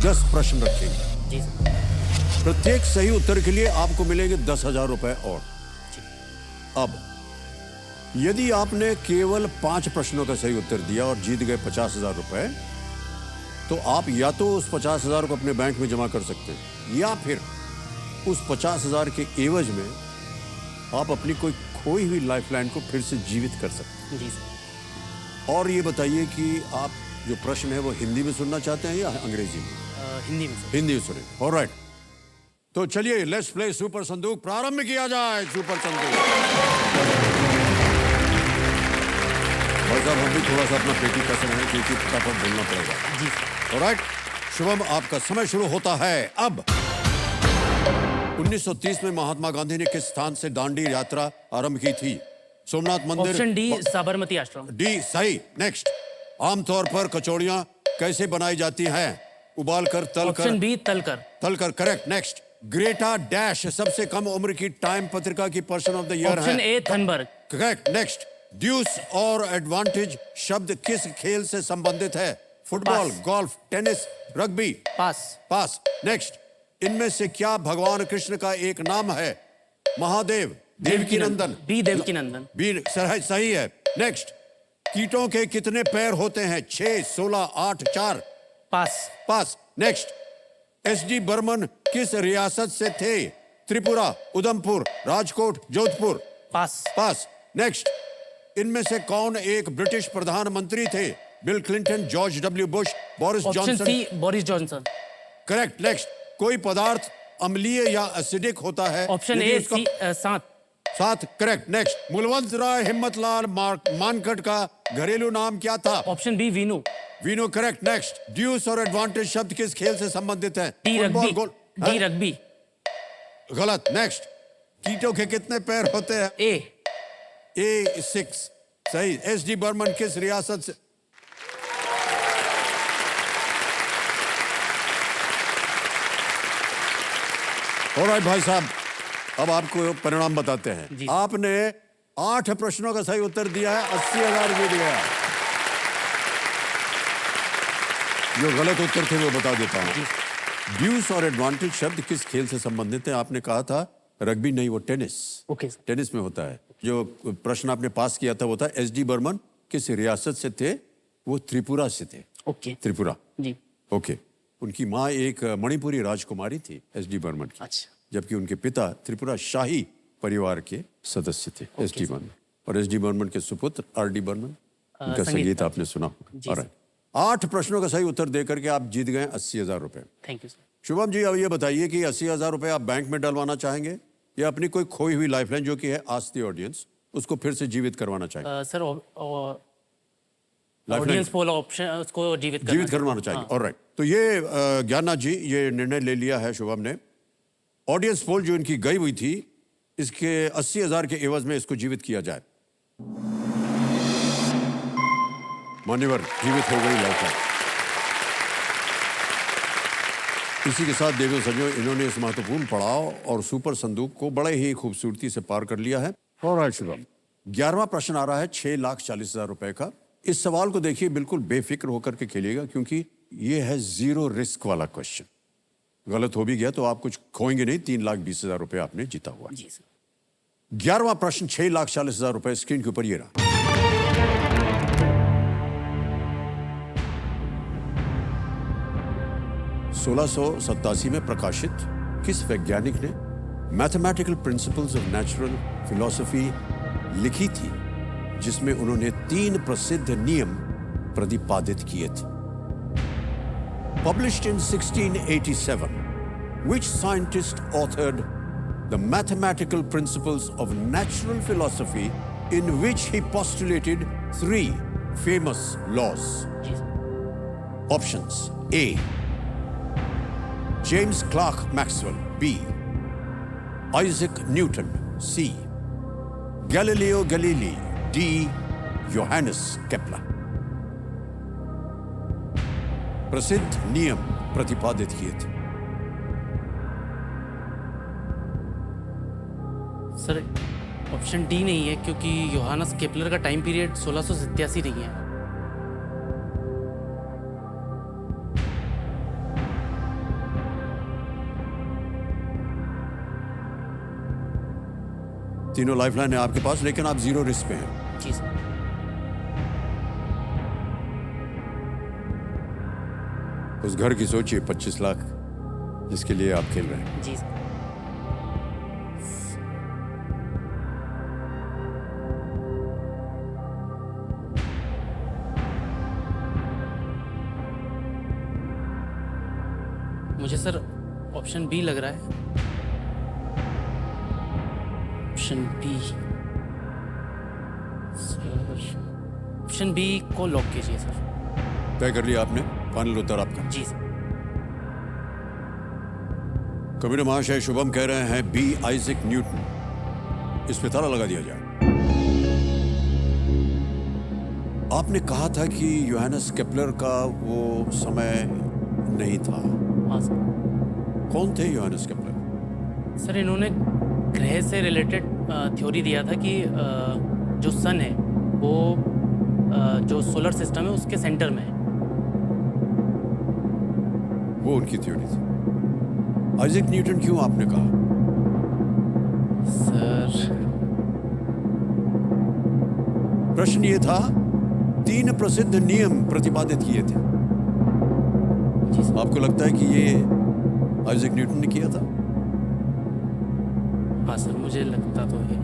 10 प्रश्न रखेंगे। जी सर। प्रत्येक सही उत्तर के लिए आपको मिलेंगे 10,000 रुपए और। अब यदि आपने केवल 5 प्रश्नों का सही उत्तर दिया और जीत गए 50,000 रुपए, तो आप या तो उस 50,000 को अपने बैंक में जमा कर सकते हैं या फिर उस 50,000 के एवज में आप अपनी कोई खोई हुई लाइफलाइन को फिर से जीवित कर सकते हैं। जी सर। और ये बताइए कि आप जो प्रश्न है वो हिंदी में सुनना चाहते हैं या अंग्रेजी में? हिंदी में सर। हिंदी में सुने। ऑलराइट, तो चलिए लेट्स प्ले सुपर संदूक प्रारंभ किया जाए। सुपर संदूक। और साहब हम भी थोड़ा सा अपना पेटी कसर है क्योंकि फटाफट बोलना पड़ेगा। जी सर। ऑलराइट, शुभम आपका समय शुरू होता है अब। 1930 में महात्मा गांधी ने किस स्थान से दांडी यात्रा आरंभ की थी? सोमनाथ मंदिर। ऑप्शन डी, साबरमती आश्रम। डी सही। नेक्स्ट, आमतौर पर कचौड़ियां कैसे बनाई जाती हैं? उबालकर, तलकर? ऑप्शन बी, तलकर। तलकर करेक्ट। नेक्स्ट, ग्रेटा डैश सबसे कम उम्र की टाइम पत्रिका की पर्सन ऑफ द ईयर है? Option A, Thunberg. Correct. Next, deuce और एडवांटेज शब्द किस खेल से संबंधित है? Football, pass. Golf, tennis, rugby? Pass. Pass. Next, इनमें से क्या भगवान कृष्ण का एक नाम है? महादेव, देवकी नंदन? बी, देवकी नंदन। बी सही है। नेक्स्ट, कीटों के कितने पैर होते हैं? 6, 16, 8, 4? Pass. Pass. Next, S D. Burman किस रियासत से थे? Tripura, Udhampur, Rajkot, Jodhpur? Pass. Pass. Next, इनमें से कौन एक ब्रिटिश प्रधानमंत्री थे? Bill Clinton, George W Bush, Boris option Johnson? C, Boris Johnson. Correct. Next, कोई पदार्थ अम्लीय या एसिडिक होता है? ऑप्शन यदि ए, उसका- सी, सांत। 7 करेक्ट। नेक्स्ट, मूलवंत राय हिम्मतलाल मानकट का घरेलू नाम क्या था? Option B Vinoo. Vinoo correct. Next, deuce और एडवांटेज शब्द किस खेल से संबंधित है? D football, rugby. Golf. D rugby. गलत। नेक्स्ट, कीटों के कितने पैर होते हैं? ए। 6 सही। एसडी बर्मन किस रियासत से? ऑलराइट भाई साहब, अब आपको परिणाम बताते हैं। जी। आपने 8 प्रश्नों का सही उत्तर दिया है, 80,000 जीत गया। जो गलत उत्तर थे वो बता देता हूं। ड्यूस और एडवांटेज शब्द किस खेल से संबंधित है? आपने कहा था रग्बी, नहीं वो टेनिस। Okay sir. टेनिस में होता है। जो प्रश्न आपने पास किया था वो था एसडी बर्मन किस रियासत से थे? वो त्रिपुरा से थे। ओके त्रिपुरा। जी। ओके। उनकी माँ एक मणिपुरी राजकुमारी थी एसडी बर्मन की, अच्छा। जबकि उनके पिता त्रिपुरा शाही परिवार के सदस्य थे एसडी बर्मन। और एसडी बर्मन के सुपुत्र आरडी बर्मन, उनका संगीत आपने सुना होगा। Alright. 8 प्रश्नों का सही उत्तर देकर के आप जीत गए 80,000 रुपए। Thank you sir. Shubham ji, अब ये बताइए कि 80,000 रुपए आप बैंक में डलवाना चाहेंगे या अपनी कोई खोई हुई लाइफलाइन जो कि है आस्क द ऑडियंस, उसको फिर से जीवित करवाना चाहेंगे? सर ऑडियंस पोल ऑप्शन उसको जीवित करवाना चाहेंगे। ऑलराइट। तो ये ज्ञाना जी, ये निर्णय ले लिया है शुभम ने। ऑडियंस पोल जो इनकी गई हुई थी, इसके 80,000 के एवज में इसको जीवित किया जाए। मान्यवर, जीवित हो गई लाइफलाइन। इसी के साथ देवियों सज्जनों, इन्होंने इस महत्वपूर्ण पड़ाव और सुपर संदूक को बड़े ही खूबसूरती से पार कर लिया है। ऑलराइट शुभम, 11वां प्रश्न आ रहा है 6,40,000 रुपए का। इस सवाल को देखिए, बिल्कुल बेफिक्र होकर के खेलिएगा, क्योंकि ये है 0 रिस्क वाला क्वेश्चन। गलत हो भी गया तो आप कुछ खोएंगे नहीं। 3,20,000 रुपए आपने जीता हुआ। जी सर। 11वां प्रश्न 6,40,000 रुपए स्क्रीन के ऊपर ये रहा। 1687 में प्रकाशित किस वैज्ञानिक ने mathematical principles of natural philosophy लिखी थी, जिसमें उन्होंने 3 प्रसिद्ध नियम प्रतिपादित किए थे? Published in 1687, which scientist authored the mathematical principles of natural philosophy, in which he postulated 3 famous laws? जी sir. Options: A. James Clerk Maxwell. B. Isaac Newton. C. Galileo Galilei. D. Johannes Kepler. प्रसिद्ध नियम प्रतिपादित किए थे। सर ऑप्शन डी नहीं है, क्योंकि योहानस केपलर का टाइम पीरियड 1687 नहीं है। तीनों लाइफलाइन है आपके पास, लेकिन आप 0 रिस्क पे हैं। जी सर। उस घर की सोचिए, 25 लाख, जिसके लिए आप खेल रहे हैं। जी सर। मुझे सर ऑप्शन बी लग रहा है। Option B sir, option B को लॉक कीजिए सर। तय कर लिया आपने? फाइनल उत्तर आपका? जी सर। कबीर महाशय शुभम कह रहे हैं बी, आइजैक न्यूटन। इस पे ताला लगा दिया जाए। आपने कहा था कि योहानस केपलर का वो समय नहीं था। हाँ सर। कौन थे योहानस केपलर? सर इन्होंने ग्रह से रिलेटेड थ्योरी दिया था कि जो सन है वो जो सोलर सिस्टम है उसके सेंटर में है। वो उनकी थ्योरी थी। आइजैक न्यूटन क्यों आपने कहा? सर प्रश्न ये था, 3 प्रसिद्ध नियम प्रतिपादित किए थे। जी सर। आपको लगता है कि ये आइजैक न्यूटन ने किया था? हाँ सर, मुझे लगता तो है।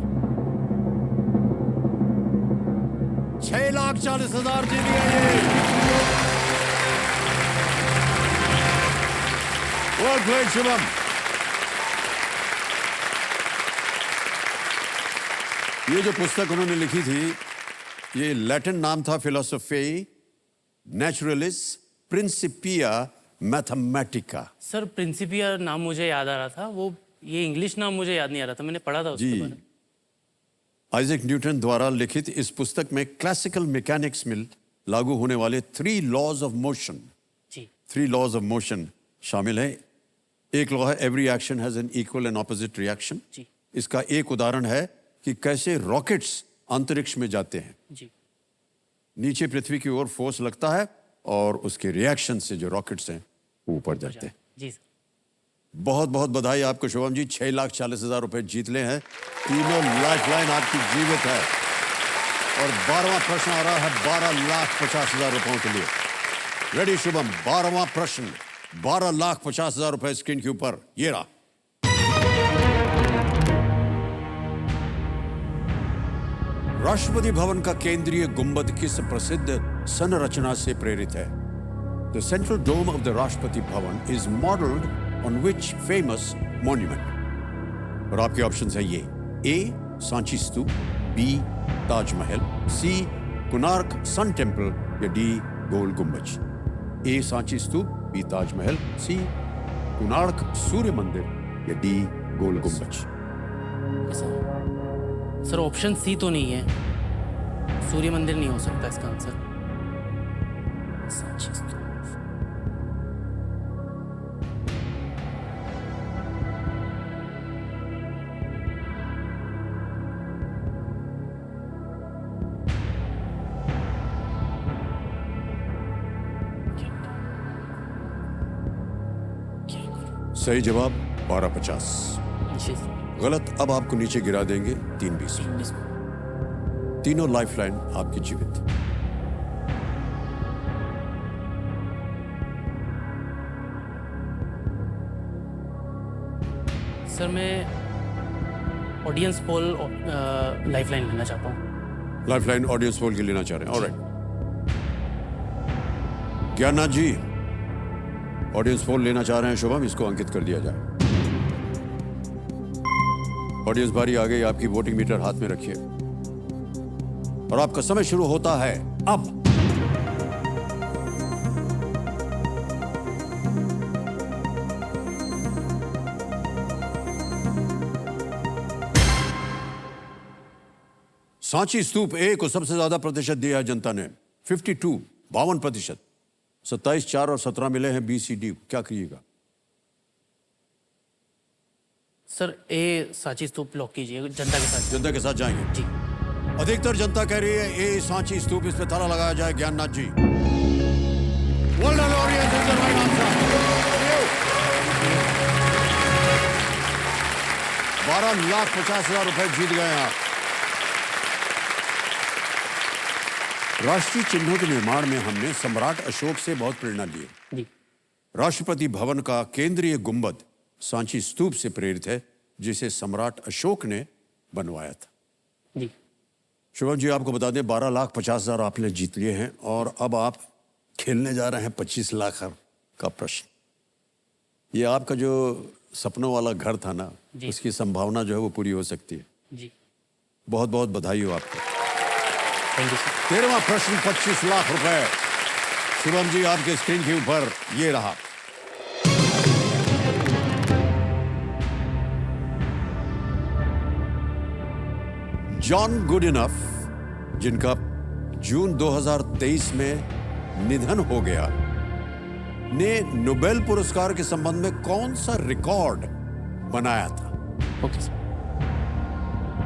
6,40,000 जीत गए। Well played, Shubham. ये जो पुस्तक उन्होंने लिखी थी, ये लैटिन नाम था philosophy naturalis Principia Mathematica. Sir Principia नाम मुझे याद आ रहा था, वो ये इंग्लिश नाम मुझे याद नहीं आ रहा था, मैंने पढ़ा था उसके जी। बारे में। आइजैक न्यूटन द्वारा लिखित इस पुस्तक में क्लासिकल मैकेनिक्स में लागू होने वाले 3 लॉज ऑफ मोशन, जी 3 लॉज ऑफ मोशन शामिल है। एक लॉ है every action has an equal and opposite reaction. जी इसका एक उदाहरण है कि कैसे रॉकेट्स अंतरिक्ष में जाते हैं। जी नीचे पृथ्वी की ओर फोर्स लगता है और उसके रिएक्शन से जो रॉकेट्स हैं वो ऊपर जाते हैं। जी सर। बहुत बहुत बधाई आपको शुभम जी, 6,40,000 रुपए जीत ले हैं। तीनों लाइफलाइन आपकी जीवित है। और 12वां प्रश्न आ रहा है 12,50,000 रुपयों के लिए। रेडी शुभम, 12वां प्रश्न, 12,50,000 रुपए स्क्रीन के ऊपर, ये रहा। राष्ट्रपति भवन का केंद्रीय गुंबद किस प्रसिद्ध संरचना से प्रेरित है? The central dome of the Rashtrapati Bhavan is modeled on which famous monument? और आपके ऑप्शंस हैं ये: A. Sanchi stupa, B. Taj Mahal, C. Konark sun temple या D. Gol Gumbaz. A. Sanchi stupa, B. Taj Mahal, C. Konark सूर्य मंदिर या D. गोल गुंबज। सर ऑप्शन सी तो नहीं है, सूर्य मंदिर नहीं हो सकता इसका आंसर। सांची स्तूप। सही जवाब 12,50। जी सर। गलत। अब आपको नीचे गिरा देंगे 3,20। तीनों लाइफलाइन आपकी जीवित। सर मैं ऑडियंस पोल लाइफलाइन लेना चाहता हूँ। लाइफलाइन ऑडियंस पोल के लेना चाह रहे हैं। ऑलराइट, ज्ञाननाथ जी ऑडियंस पोल लेना चाह रहे हैं। शुभम, इसको अंकित कर दिया जाए। ऑडियंस बारी आ गई, आपकी वोटिंग मीटर हाथ में रखिए और आपका समय शुरू होता है अब। सांची स्तूप ए को सबसे ज्यादा प्रतिशत दिया है जनता ने, 52% 27, 4 और 17 मिले हैं बी सी डी। क्या करिएगा? Sir A Sanchi stupa lock कीजिए, जनता के साथ। जनता के साथ जाएंगे जी। अधिकतर जनता कह रही है ए सांची स्तूप, इस पे ताला लगाया जाए। ज्ञाननाथ जी, well done, audience, is the right answer. 12,50,000 रुपए जीत गए आप। राष्ट्रीय चिन्हों के निर्माण में हमने सम्राट अशोक से बहुत प्रेरणा ली है। जी। राष्ट्रपति भवन का केंद्रीय गुंबद सांची स्तूप से प्रेरित है, जिसे सम्राट अशोक ने बनवाया था। जी। शुभम जी, आपको बता दें 12,50,000 आपने जीत लिए हैं और अब आप खेलने जा रहे हैं 25 लाख का प्रश्न। ये आपका जो सपनों वाला घर था ना, उसकी संभावना जो है वो पूरी हो सकती है। जी। बहुत बहुत बधाई हो आपको। Thank you sir. 13वां प्रश्न 25 लाख रुपए। शुभम जी, आपके स्क्रीन के ऊपर ये रहा। जॉन गुडइनफ, जिनका जून 2023 में निधन हो गया, ने नोबेल पुरस्कार के संबंध में कौन सा रिकॉर्ड बनाया था? Okay sir.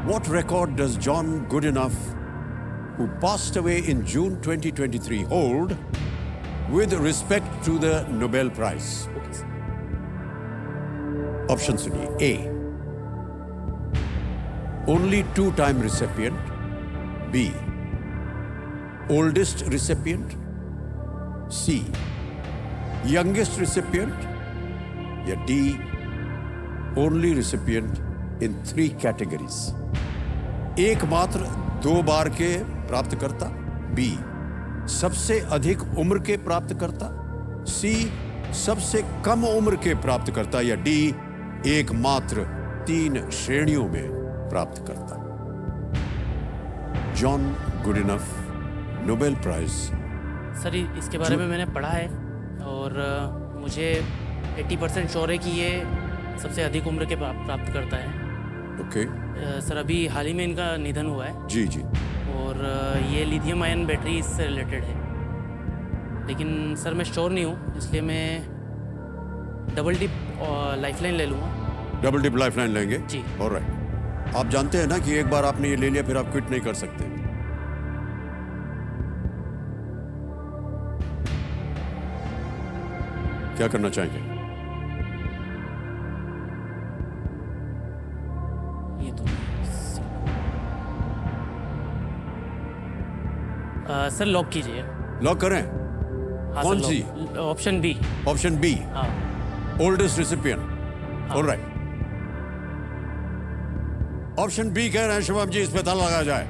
What record does John Goodenough, who passed away in June 2023, hold with respect to the Nobel Prize? Okay sir. Option सुनिए। A. Only 2-time recipient. B. Oldest recipient. C. Youngest recipient. या D. Only recipient in 3 categories. एकमात्र 2 बार के प्राप्तकर्ता, B. सबसे अधिक उम्र के प्राप्तकर्ता, C. सबसे कम उम्र के प्राप्तकर्ता या D. एकमात्र 3 श्रेणियों में प्राप्तकर्ता। John Goodenough Nobel prize. Sir इसके बारे में मैंने पढ़ा है और मुझे 80% श्योर है कि ये सबसे अधिक उम्र के प्राप्त करता है। ओके। सर अभी हाल ही में इनका निधन हुआ है जी जी। और ये लिथियम आयन बैटरी से रिलेटेड है, लेकिन सर मैं श्योर नहीं हूँ, इसलिए मैं डबल डिप लाइफलाइन ले लूँगा। डबल डिप लाइफलाइन लेंगे जी। ऑलराइट। आप जानते हैं ना कि एक बार आपने ये ले लिया फिर आप क्विट नहीं कर सकते। क्या करना चाहेंगे? ये तो सर लॉक कीजिए। लॉक करें? हाँ, कौन sir, C? Option B. Option B, हाँ oldest recipient. Alright. Option B कह रहे हैं शुभम जी, इस पे ताला लगाया जाए।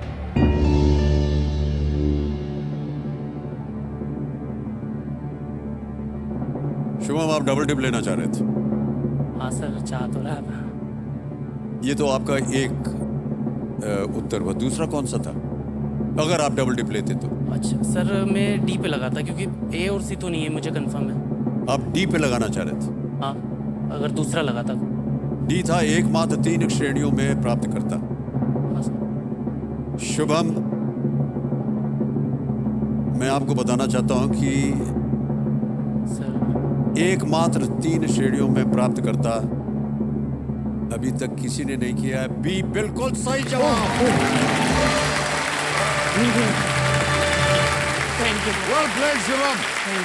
शुभम आप डबल डिप लेना चाह रहे थे। हाँ सर चाह तो रहा था। ये तो आपका एक उत्तर हुआ, दूसरा कौन सा था अगर आप डबल डिप लेते तो? अच्छा सर मैं डी पे लगा था क्योंकि ए और सी तो नहीं है, मुझे कंफर्म है। आप डी पे लगाना चाह रहे थे? हाँ अगर दूसरा लगा था तो। डी था एकमात्र 3 श्रेणियों में प्राप्त करता। हाँ सर। शुभम, मैं आपको बताना चाहता हूं कि सर एकमात्र 3 श्रेणियों में प्राप्त करता अभी तक किसी ने नहीं किया है। बी बिल्कुल सही जवाब। Thank you. Well played Shubham,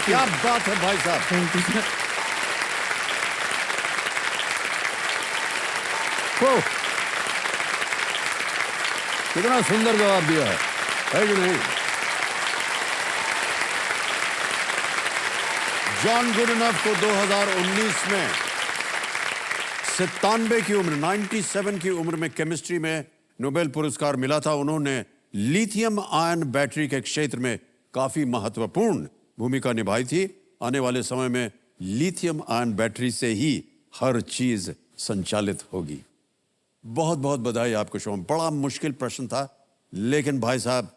क्या बात है भाई साहब। Thank you sir. कितना सुंदर जवाब दिया है कि नहीं? जॉन गुडइनफ को 2019 में 97 की उम्र 97 की उम्र में केमिस्ट्री में नोबेल पुरस्कार मिला था। उन्होंने लिथियम आयन बैटरी के क्षेत्र में काफी महत्वपूर्ण भूमिका निभाई थी। आने वाले समय में लिथियम आयन बैटरी से ही हर चीज संचालित होगी। बहुत बहुत बधाई आपको शुभम। बड़ा मुश्किल प्रश्न था, लेकिन भाई साहब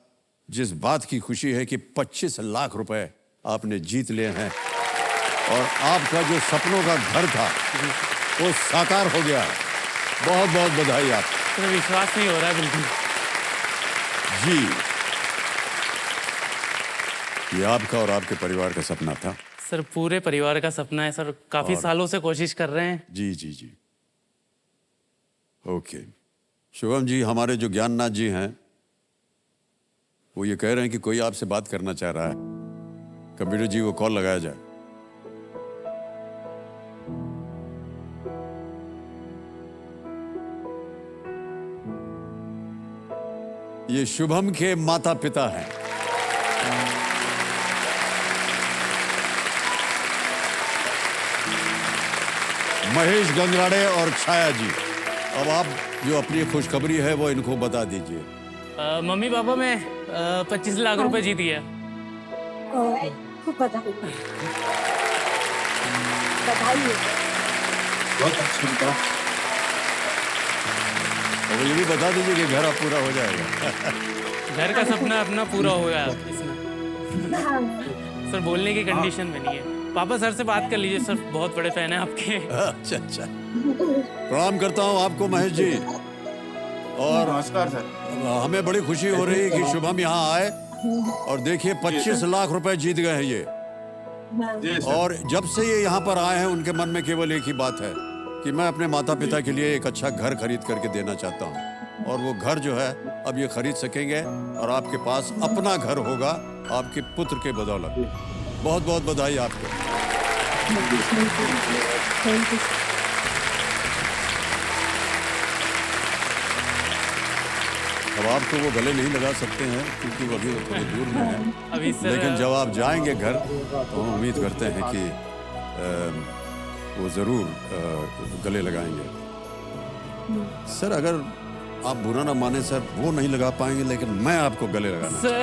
जिस बात की खुशी है कि 25 लाख रुपए आपने जीत लिए हैं और आपका जो सपनों का घर था वो साकार हो गया। बहुत बहुत बधाई आप। सर विश्वास नहीं हो रहा है बिल्कुल। जी, ये आपका और आपके परिवार का सपना था। सर पूरे परिवार का सपना है सर, काफी सालों से कोशिश कर रहे हैं। जी जी जी। ओके शुभम जी, हमारे जो ज्ञाननाथ जी हैं वो ये कह रहे हैं कि कोई आपसे बात करना चाह रहा है। कंप्यूटर जी को कॉल लगाया जाए। ये शुभम के माता पिता हैं। महेश गंगराड़े और छाया जी। अब आप जो अपनी खुशखबरी है वो इनको बता दीजिए। मम्मी पापा मैं 25 लाख रुपए जीती है। खूब बधाई। बहुत अच्छी बात। और ये भी बता दीजिए कि घर अब पूरा हो जाएगा। घर का सपना अपना पूरा हो गया इसमें। सर बोलने की कंडीशन में नहीं है। पापा सर से बात कर लीजिए, सर बहुत बड़े फैन हैं आपके। अच्छा अच्छा, प्रणाम करता हूँ आपको महेश जी। और नमस्कार सर। हमें बड़ी खुशी हो रही है कि शुभम यहाँ आए और देखिए 25 लाख रुपए जीत गए हैं ये। और जब से ये यहाँ पर आए हैं उनके मन में केवल एक ही बात है कि मैं अपने माता पिता के लिए एक अच्छा घर खरीद करके देना चाहता हूँ। और वो घर जो है अब ये खरीद सकेंगे और आपके पास अपना घर होगा आपके पुत्र के बदौलत। बहुत बहुत बधाई आपको। अब आपको वो गले नहीं लगा सकते हैं क्योंकि वो अभी थोड़ी दूर में है। अभी सर लेकिन जब आप जाएंगे घर तो हम उम्मीद करते हैं कि वो ज़रूर गले लगाएंगे। सर अगर आप बुरा ना माने सर, वो नहीं लगा पाएंगे लेकिन मैं आपको गले लगाना। सर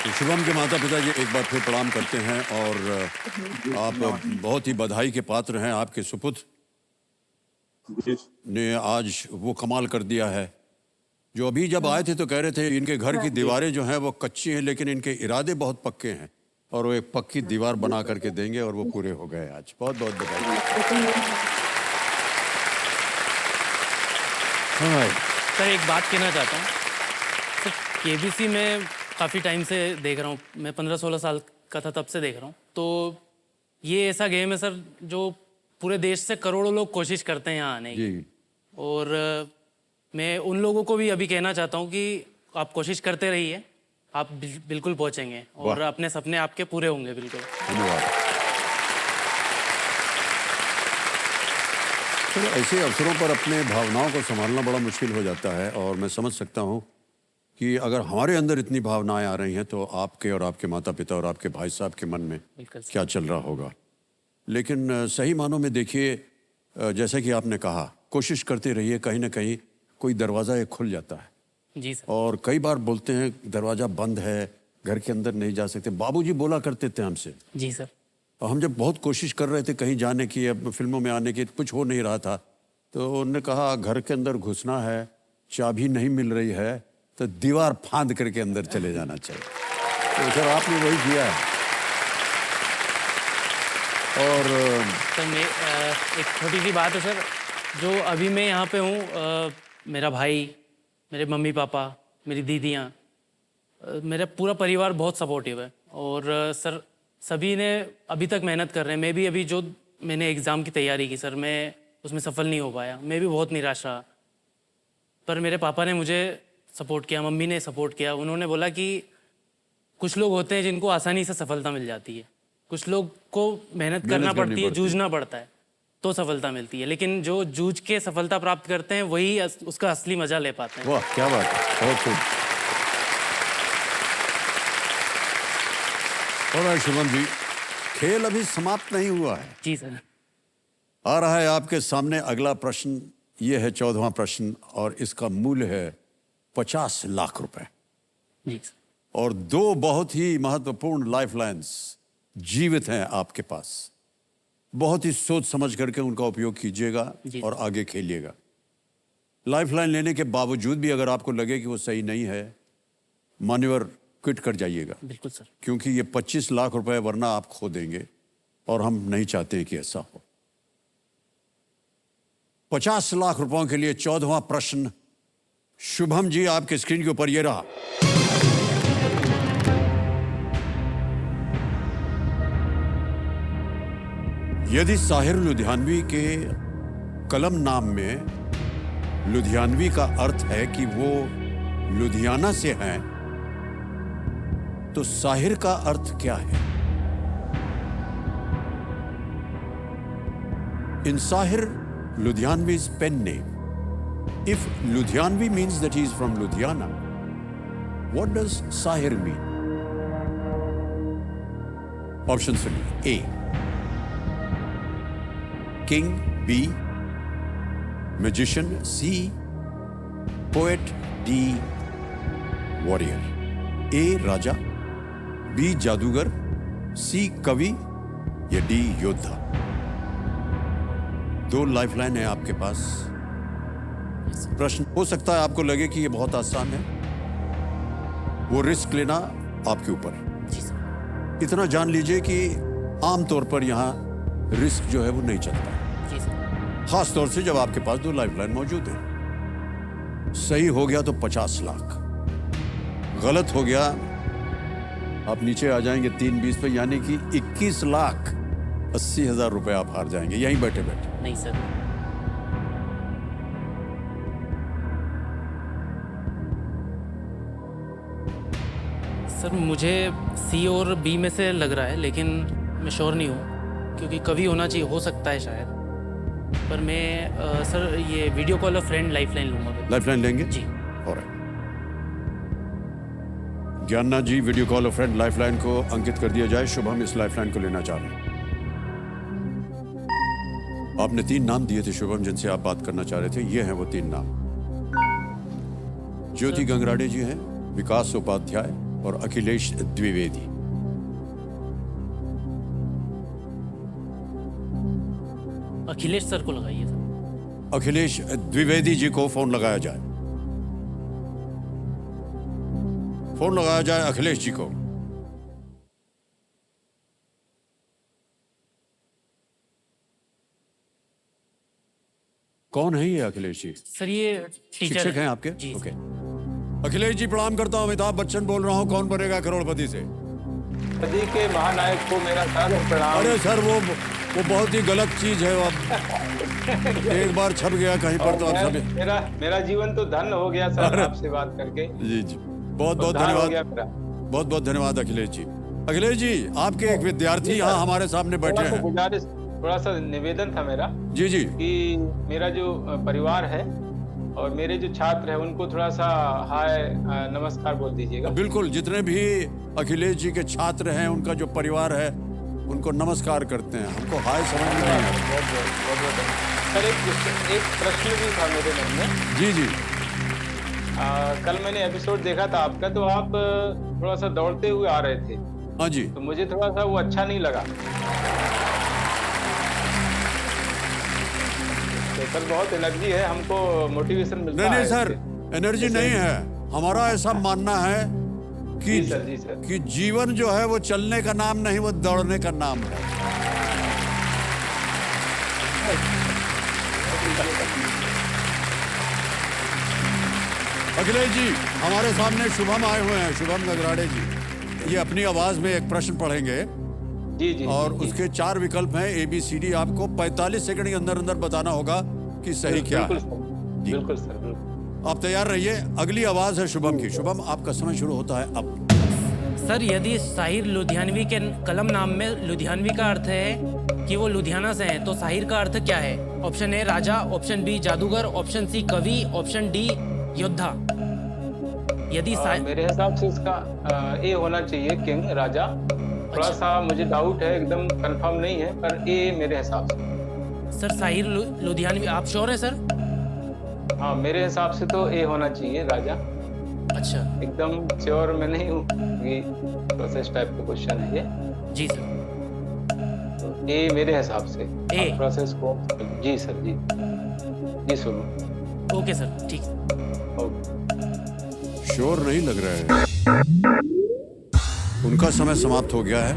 तो शुभम के माता पिता जी एक बार फिर प्रणाम करते हैं और आप बहुत ही बधाई के पात्र हैं। आपके सुपुत्र ने आज वो कमाल कर दिया है जो अभी जब आए थे तो कह रहे थे इनके घर की दीवारें जो हैं वो कच्ची हैं, लेकिन इनके इरादे बहुत पक्के हैं और वो एक पक्की दीवार बना करके देंगे और वो पूरे हो गए आज। बहुत बहुत बधाई। हाँ, सर एक बात कहना चाहता हूँ सर, केबीसी में काफ़ी टाइम से देख रहा हूँ मैं, 15-16 साल का था तब से देख रहा हूँ। तो ये ऐसा गेम है सर जो पूरे देश से करोड़ों लोग कोशिश करते हैं यहाँ आने की, और मैं उन लोगों को भी अभी कहना चाहता हूँ कि आप कोशिश करते रहिए, आप बिल्कुल पहुँचेंगे और अपने सपने आपके पूरे होंगे बिल्कुल। धन्यवाद। चलो ऐसे अवसरों पर अपने भावनाओं को संभालना बड़ा मुश्किल हो जाता है और मैं समझ सकता हूँ कि अगर हमारे अंदर इतनी भावनाएं आ रही हैं तो आपके और आपके माता पिता और आपके भाई साहब के मन में क्या चल रहा होगा। लेकिन सही मानों में देखिए, जैसे कि आपने कहा, कोशिश करते रहिए, कहीं ना कहीं कोई दरवाज़ा एक खुल जाता है। जी सर। और कई बार बोलते हैं दरवाज़ा बंद है, घर के अंदर नहीं जा सकते। बाबूजी बोला करते थे हमसे। जी सर। और हम जब बहुत कोशिश कर रहे थे कहीं जाने की, अब फिल्मों में आने की, कुछ हो नहीं रहा था, तो उन्होंने कहा घर के अंदर घुसना है, चाबी नहीं मिल रही है तो दीवार फांद करके अंदर चले जाना चाहिए। तो सर आपने वही किया है। और सर मैं एक छोटी सी बात है सर, जो अभी मैं यहाँ पे हूँ, मेरा भाई, मेरे मम्मी पापा, मेरी दीदियाँ, मेरा पूरा परिवार बहुत सपोर्टिव है। और सर सभी ने अभी तक मेहनत कर रहे हैं। मैं भी अभी जो मैंने एग्ज़ाम की तैयारी की सर, मैं उसमें सफल नहीं हो पाया, मैं भी बहुत निराश रहा। पर मेरे पापा ने मुझे सपोर्ट किया, मम्मी ने सपोर्ट किया। उन्होंने बोला कि कुछ लोग होते हैं जिनको आसानी से सफलता मिल जाती है, कुछ लोग को मेहनत करना पड़ती है, जूझना पड़ता है तो सफलता मिलती है, लेकिन जो जूझ के सफलता प्राप्त करते हैं वही उसका असली मजा ले पाते हैं। वाह क्या बात है, बहुत खूब। और शुभम जी, खेल अभी समाप्त नहीं हुआ है। जी सर। आ रहा है आपके सामने अगला प्रश्न। ये है 14वां प्रश्न और इसका मूल्य है 50 लाख रुपए। जी सर। और 2 बहुत ही महत्वपूर्ण लाइफलाइंस जीवित हैं आपके पास। बहुत ही सोच समझ करके उनका उपयोग कीजिएगा और आगे खेलिएगा। लाइफलाइन लेने के बावजूद भी अगर आपको लगे कि वो सही नहीं है, मान्यवर क्विट कर जाइएगा। बिल्कुल सर। क्योंकि ये 25 लाख रुपए वरना आप खो देंगे और हम नहीं चाहते कि ऐसा हो। 50 लाख रुपयों के लिए 14वां प्रश्न। शुभम जी आपके स्क्रीन के ऊपर ये रहा। यदि साहिर लुधियानवी के कलम नाम में लुधियानवी का अर्थ है कि वो लुधियाना से हैं, तो साहिर का अर्थ क्या है? In Sahir, Ludhianvi's pen name. If Ludhianvi means that he is from Ludhiana, what does Sahir mean? Options are A. King. B. Magician. C. Poet. D. Warrior. A. Raja. B. जादूगर. C. कवि या D. योद्धा। 2 लाइफलाइन है आपके पास। प्रश्न हो सकता है आपको लगे कि ये बहुत आसान है, वो रिस्क लेना आपके ऊपर है। इतना जान लीजिए कि आमतौर पर यहाँ रिस्क जो है वो नहीं चलता, खास तौर से जब आपके पास 2 लाइफलाइन मौजूद है। सही हो गया तो 50 लाख, गलत हो गया आप नीचे आ जाएंगे 3-20 पे, यानी कि 21,80,000 रुपए आप हार जाएंगे यहीं बैठे बैठे। नहीं सर। सर मुझे सी और बी में से लग रहा है, लेकिन मैं श्योर नहीं हूँ, क्योंकि कभी होना चाहिए, हो सकता है शायद। पर मैं सर ये video call of friend lifeline लूँगा। लाइफलाइन लेंगे जी। Alright. Gyannath ji, video call of friend lifeline को अंकित कर दिया जाए। शुभम इस लाइफलाइन को लेना चाह रहे हैं। आपने 3 नाम दिए थे शुभम जिनसे आप बात करना चाह रहे थे, ये हैं वो 3 नाम। ज्योति गंगराड़े जी हैं, विकास उपाध्याय और अखिलेश द्विवेदी। अखिलेश सर को लगाइए सर। अखिलेश द्विवेदी जी को फोन लगाया जाए। फोन लगाया जाए अखिलेश जी को। कौन है ये अखिलेश जी? सर ये टीचर शिक्षक हैं आपके? जी ओके। अखिलेश जी प्रणाम करता हूं। अमिताभ बच्चन बोल रहा हूं। कौन बनेगा करोड़पति से? सदी के महानायक को मेरा सादर प्रणाम। अरे सर वो बहुत ही गलत चीज है। अब एक बार छप गया कहीं पर तो आप सभी। मेरा जीवन तो धन्य हो गया सर आपसे बात करके। जी जी बहुत बहुत धन्य हो धन्यवाद। गया मेरा। बहुत बहुत धन्यवाद अखिलेश जी। अखिलेश जी आपके एक विद्यार्थी यहाँ हमारे सामने बैठे थोड़ा सा हैं। गुजारिश, थोड़ा सा निवेदन था मेरा जी जी कि मेरा जो परिवार है और मेरे जो छात्र हैं उनको थोड़ा सा हाय नमस्कार बोल दीजिएगा। बिल्कुल। जितने भी अखिलेश जी के छात्र हैं उनका जो परिवार है उनको नमस्कार करते हैं। हमको हाय समझ में नहीं आया। बहुत सर एक प्रश्न भी था मेरे मन में। जी जी कल मैंने एपिसोड देखा था आपका, तो आप थोड़ा सा दौड़ते हुए आ रहे थे। हाँ जी। तो मुझे थोड़ा सा वो अच्छा नहीं लगा। तो सर बहुत एनर्जी है, हमको मोटिवेशन मिलता है। नहीं सर एनर्जी नहीं है। हमारा ऐसा मानना है कि जी सर। कि जीवन जो है वो चलने का नाम नहीं, वो दौड़ने का नाम है। अखिलेश जी हमारे सामने शुभम आए हुए हैं, शुभम नगराड़े जी। ये अपनी आवाज में एक प्रश्न पढ़ेंगे जी जी और जी, उसके 4 विकल्प हैं ABCD। आपको 45 सेकंड के अंदर अंदर बताना होगा कि सही क्या है। बिल्कुल सर बिल्कुल। आप तैयार रहिए। अगली आवाज है शुभम की। शुभम आपका समय शुरू होता है अब। सर यदि साहिर लुधियानवी के कलम नाम में लुधियानवी का अर्थ है कि वो लुधियाना से हैं, तो साहिर का अर्थ क्या है? ऑप्शन ए राजा, ऑप्शन बी जादूगर, ऑप्शन सी कवि, ऑप्शन डी योद्धा। यदि मेरे हिसाब से इसका ए होना चाहिए, किंग, राजा। थोड़ा सा मुझे डाउट है, एकदम कंफर्म नहीं है, पर ए मेरे हिसाब से। सर साहिर लुधियानवी आप श्योर है सर? हाँ मेरे हिसाब से तो ए होना चाहिए, राजा। अच्छा एकदम श्योर मैं नहीं हूँ कि प्रोसेस टाइप का क्वेश्चन है ये। जी सर। तो ए मेरे हिसाब से ए। प्रोसेस को। जी सर जी सुनो। ओके सर ठीक। ओके। श्योर नहीं लग रहा है। उनका समय समाप्त हो गया है।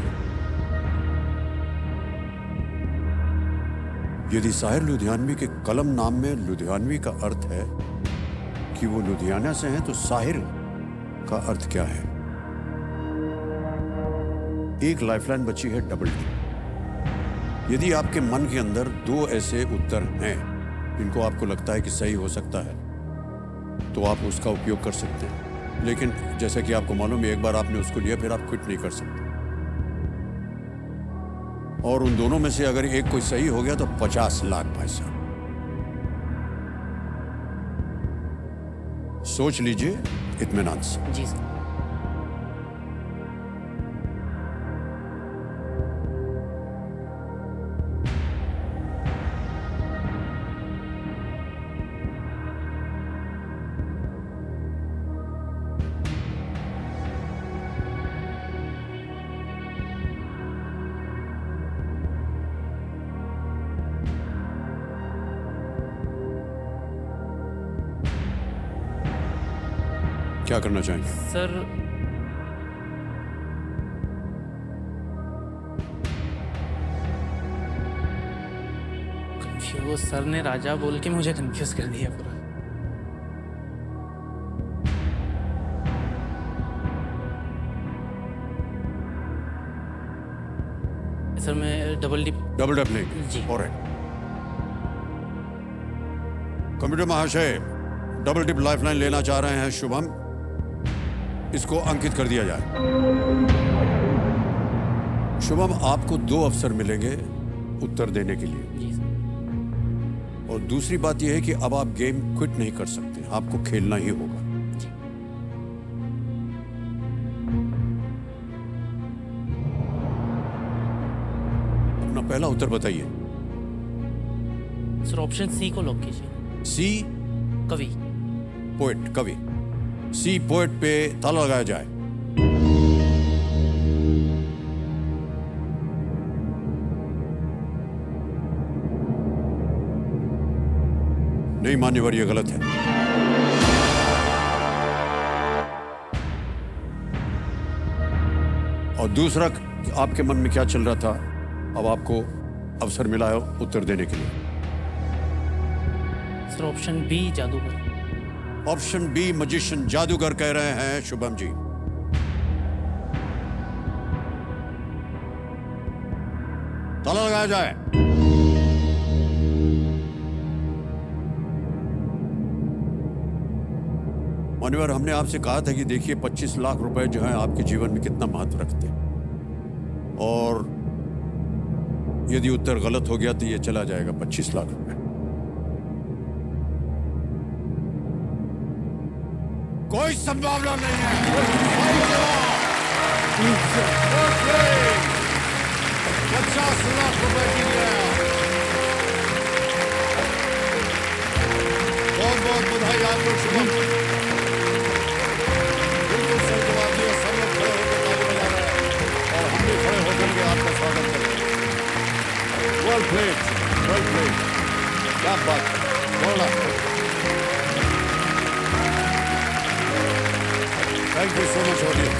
यदि साहिर लुधियानवी के कलम नाम में लुधियानवी का अर्थ है कि वो लुधियाना से हैं, तो साहिर का अर्थ क्या है? एक लाइफलाइन बची है डबल टी। यदि आपके मन के अंदर 2 ऐसे उत्तर हैं जिनको आपको लगता है कि सही हो सकता है, तो आप उसका उपयोग कर सकते हैं। लेकिन जैसा कि आपको मालूम है, एक बार आपने उसको लिया फिर आप क्विट नहीं कर सकते। और उन दोनों में से अगर एक कोई सही हो गया तो 50 लाख भाई साहब। सोच लीजिए इत्मीनान से। जी सर। क्या करना चाहेंगे सर? कंफ्यूज। सर ने राजा बोल के मुझे कंफ्यूज कर दिया पूरा। सर मैं डबल डबल नहीं? जी। ऑलराइट। कंप्यूटर महाशय डबल डिप लाइफलाइन लेना चाह रहे हैं शुभम। इसको अंकित कर दिया जाए। शुभम आपको 2 अवसर मिलेंगे उत्तर देने के लिए। जी सर। और दूसरी बात यह है कि अब आप गेम क्विट नहीं कर सकते, आपको खेलना ही होगा। अपना पहला उत्तर बताइए। सर ऑप्शन सी को लॉक कीजिए। सी कवि। पोएट, कवि। सी पोएट पे ताला लगाया जाए। नहीं मान्यवर, ये गलत है। और दूसरा, आपके मन में क्या चल रहा था? अब आपको अवसर मिला है उत्तर देने के लिए। सर ऑप्शन बी जादूगर। ऑप्शन बी मजिशियन, जादूगर कह रहे हैं शुभम जी। ताला लगाया जाए। मान्यवर, हमने आपसे कहा था कि देखिए 25 लाख रुपए जो है आपके जीवन में कितना महत्व रखते हैं, और यदि उत्तर गलत हो गया तो ये चला जाएगा 25 लाख रुपए। कोई संभावना नहीं है। 50 लाख रुपए जीत गया। बहुत बहुत बधाई आपको शुभम। बिल्कुल सही जवाब दिया। सब लोग खड़े होकर ताली बजा रहे हैं और हम भी खड़े होकर के आपका स्वागत करते हैं। Well played, well played. क्या बात है, बोला। Thank you so much audience.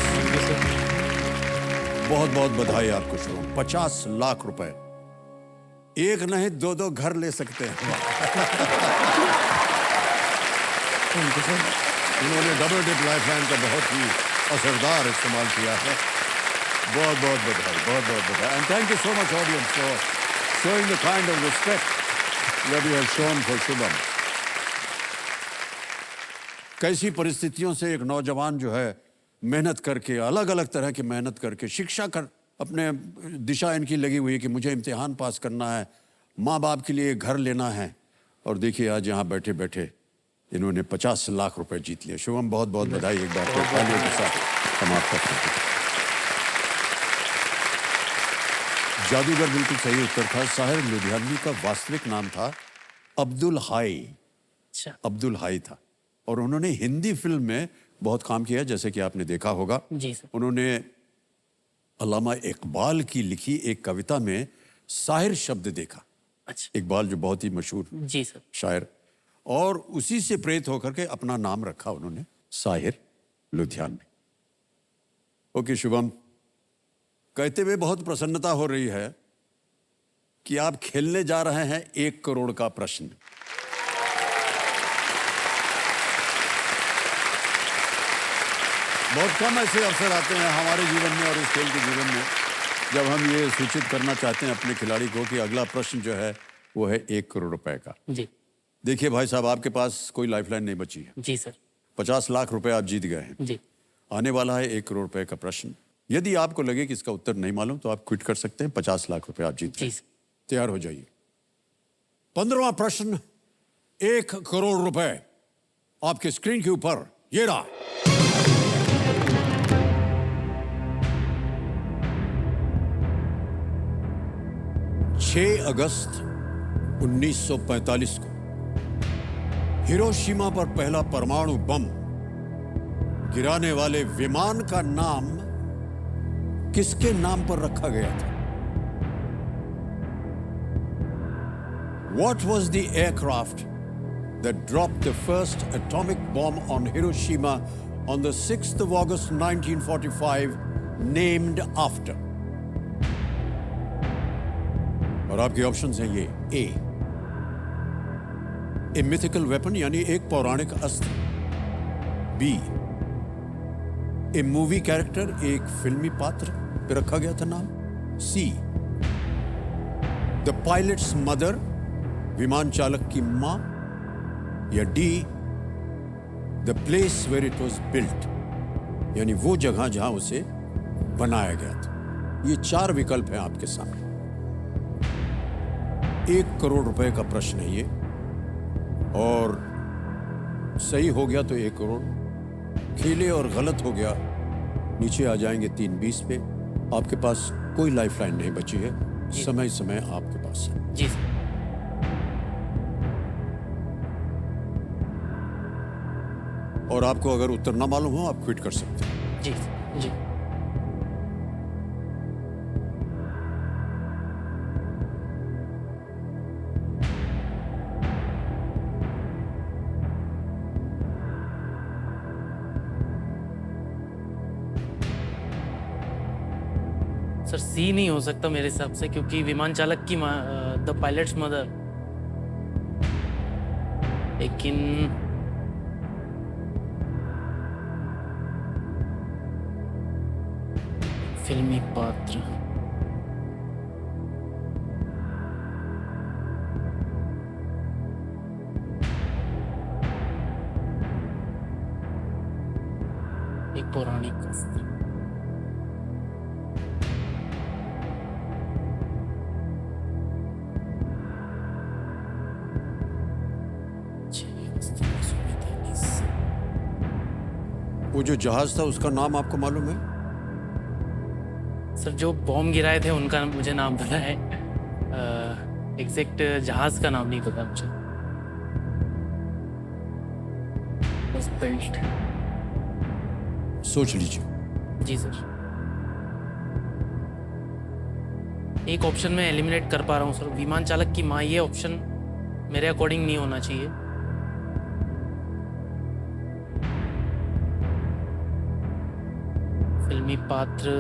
बहुत बहुत बधाई आपको शुभम। 50 लाख रुपए, एक नहीं दो घर ले सकते हैं। उन्होंने डबल डिप लाइफलाइन का बहुत ही असरदार इस्तेमाल किया है। बहुत बहुत बधाई, बहुत बहुत बधाई। And thank you so much audience for showing the kind of respect that you have shown for Shubham. कैसी परिस्थितियों से एक नौजवान जो है मेहनत करके, अलग अलग तरह की मेहनत करके, शिक्षा कर अपने दिशा इनकी लगी हुई है कि मुझे इम्तिहान पास करना है, माँ बाप के लिए घर लेना है, और देखिए आज यहाँ बैठे बैठे इन्होंने 50 लाख रुपए जीत लिए। शुभम बहुत बहुत बधाई एक बार फिर तालियों के साथ समाप्त करते हैं। जादूगर बिल्कुल सही उत्तर था। साहिर लुधियानवी का वास्तविक नाम था अब्दुल हाई। अच्छा। अब्दुल हाई था, और उन्होंने हिंदी फिल्म में बहुत काम किया, जैसे कि आपने देखा होगा। जी सर। उन्होंने अल्लामा इकबाल की लिखी एक कविता में साहिर शब्द देखा। अच्छा। इकबाल जो बहुत ही मशहूर जी सर। शायर, और उसी से प्रेरित होकर के अपना नाम रखा उन्होंने, साहिर लुधियानवी। ओके शुभम, कहते हुए बहुत प्रसन्नता हो रही है कि आप खेलने जा रहे हैं 1 करोड़ का प्रश्न। बहुत कम ऐसे अवसर आते हैं हमारे जीवन में और इस खेल के जीवन में जब हम ये सूचित करना चाहते हैं अपने खिलाड़ी को कि अगला प्रश्न जो है वो है 1 करोड़ रुपए का। जी। देखिए भाई साहब, आपके पास कोई लाइफलाइन नहीं बची है। जी सर। 50 लाख रुपए आप जीत गए हैं। जी। आने वाला है 1 करोड़ रुपए का प्रश्न। यदि आपको लगे कि इसका उत्तर नहीं मालूम तो आप क्विट कर सकते हैं। 50 लाख रुपए आप जीत गए। जी सर। तैयार हो जाइए। 15वां प्रश्न, 1 करोड़ रुपए आपके स्क्रीन के ऊपर ये रहा। 6 अगस्त 1945 को हिरोशिमा पर पहला परमाणु बम गिराने वाले विमान का नाम किसके नाम पर रखा गया था? What was the aircraft that dropped the first atomic bomb on Hiroshima on the 6th of August 1945 named after? और आपके ऑप्शंस हैं ये: ए मिथिकल वेपन यानी एक पौराणिक अस्त्र, बी ए मूवी कैरेक्टर एक फिल्मी पात्र पे रखा गया था नाम, सी द पायलट्स मदर विमान चालक की मां, या D the place where it was built यानी वो जगह जहां उसे बनाया गया था। ये 4 विकल्प हैं आपके सामने। 1 करोड़ रुपए का प्रश्न है ये, और सही हो गया तो 1 करोड़, खेले और गलत हो गया नीचे आ जाएंगे 320 पे। आपके पास कोई लाइफलाइन नहीं बची है, समय समय आपके पास है। जी सर। और आपको अगर उत्तर ना मालूम हो आप क्विट कर सकते हैं। जी जी। सर सी नहीं हो सकता मेरे हिसाब से, क्योंकि विमान चालक की माँ, द पायलट्स मदर। लेकिन फिल्मी पात्र, एक पौराणिक अस्त्र। वो जो जहाज था उसका नाम आपको मालूम है? सर जो बॉम्ब गिराए थे उनका मुझे नाम पता है, एग्जैक्ट जहाज का नाम नहीं पता मुझे। बस बेल्ट। सोच लीजिए। जी सर, एक ऑप्शन में एलिमिनेट कर पा रहा हूँ सर, विमान चालक की माँ। ये ऑप्शन मेरे अकॉर्डिंग नहीं होना चाहिए। फिल्मी पात्र,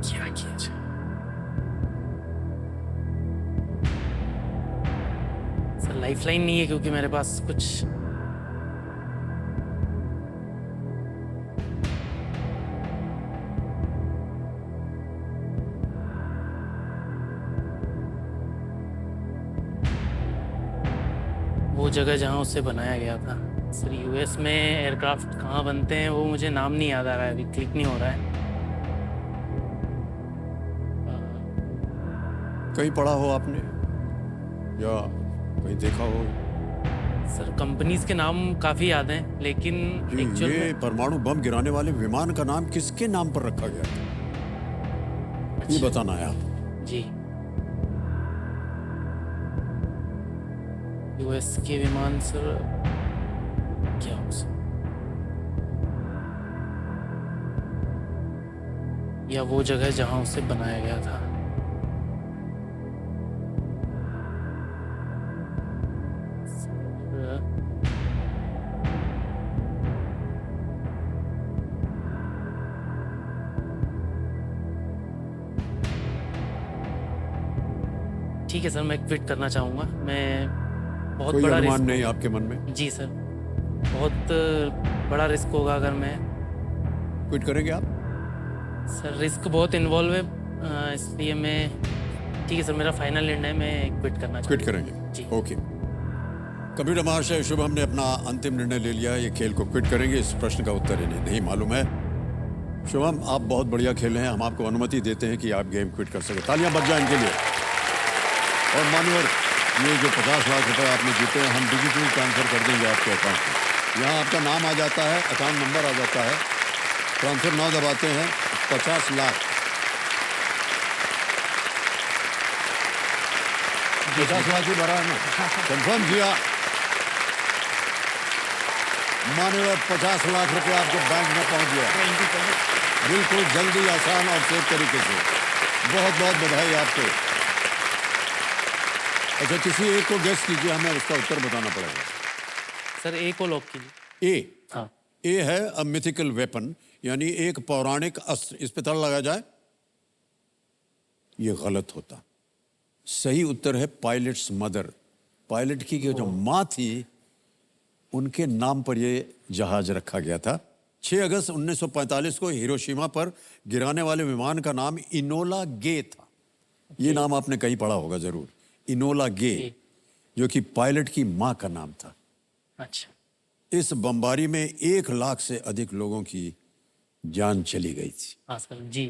क्या किया जाए? सर लाइफलाइन नहीं है क्योंकि मेरे पास कुछ। वो जगह जहाँ उसे बनाया गया था सर, यूएस में एयरक्राफ्ट कहाँ बनते हैं वो मुझे नाम नहीं याद आ रहा है, अभी क्लिक नहीं हो रहा है। कहीं पढ़ा हो आपने या कहीं देखा हो? सर कंपनीज के नाम काफ़ी याद हैं, लेकिन एक्चुअल ये में परमाणु बम गिराने वाले विमान का नाम किसके नाम पर रखा गया था, ये बताना है आप। जी, यूएस के विमान सर क्या हो सकता, या वो जगह जहां उसे बनाया गया था। सर, ठीक है सर, मैं क्विट करना चाहूँगा। मैं बहुत कोई बड़ा अनुमान रिस्क, नहीं आपके मन में? जी सर, बहुत बड़ा रिस्क होगा अगर मैं। क्विट करेंगे आप? सर रिस्क बहुत इन्वॉल्व है, इसलिए मैं, ठीक है सर, मेरा फाइनल निर्णय, मैं क्विट करना चाहूँगा। क्विट करेंगे? जी। ओके। कंप्यूटर महाशय शुभम ने अपना अंतिम निर्णय ले लिया, ये खेल को क्विट करेंगे। इस प्रश्न का उत्तर इन्हें नहीं मालूम है। शुभम, आप बहुत बढ़िया खेले हैं, हम आपको अनुमति देते हैं कि आप गेम क्विट कर सके। तालियां बज जाएं इनके लिए। और मान्यवर, ये जो 50 लाख रुपए आपने जीते हैं, हम डिजिटल ट्रांसफर कर देंगे आपके अकाउंट में। यहाँ आपका नाम आ जाता है, अकाउंट नंबर आ जाता है, ट्रांसफर नाउ दबाते हैं, 50 लाख 50 लाख ही भरा है ना, कंफर्म किया। मान्यवर, 50 लाख रुपए आपके बैंक में पहुंच गया, बिल्कुल जल्दी, आसान और सेफ तरीके से। बहुत बहुत बधाई आपको। अच्छा, किसी एक को गेस कीजिए, हमें उसका उत्तर बताना पड़ेगा। सर ए को लॉक कीजिए। ए? हाँ। ए है अ मिथिकल वेपन, यानी एक पौराणिक अस्त्र। इस पे ताला लगा जाए, ये गलत होता। सही उत्तर है पायलट्स मदर। पायलट की जो माँ थी, उनके नाम पर ये जहाज रखा गया था। 6 अगस्त 1945 को हिरोशिमा पर गिराने वाले विमान का नाम इनोला गे था। ये नाम आपने कहीं पढ़ा होगा जरूर, इनोला गे, जो कि पायलट की माँ का नाम था। अच्छा। इस बमबारी में 1 लाख से अधिक लोगों की जान चली गई थी। हाँ सर जी।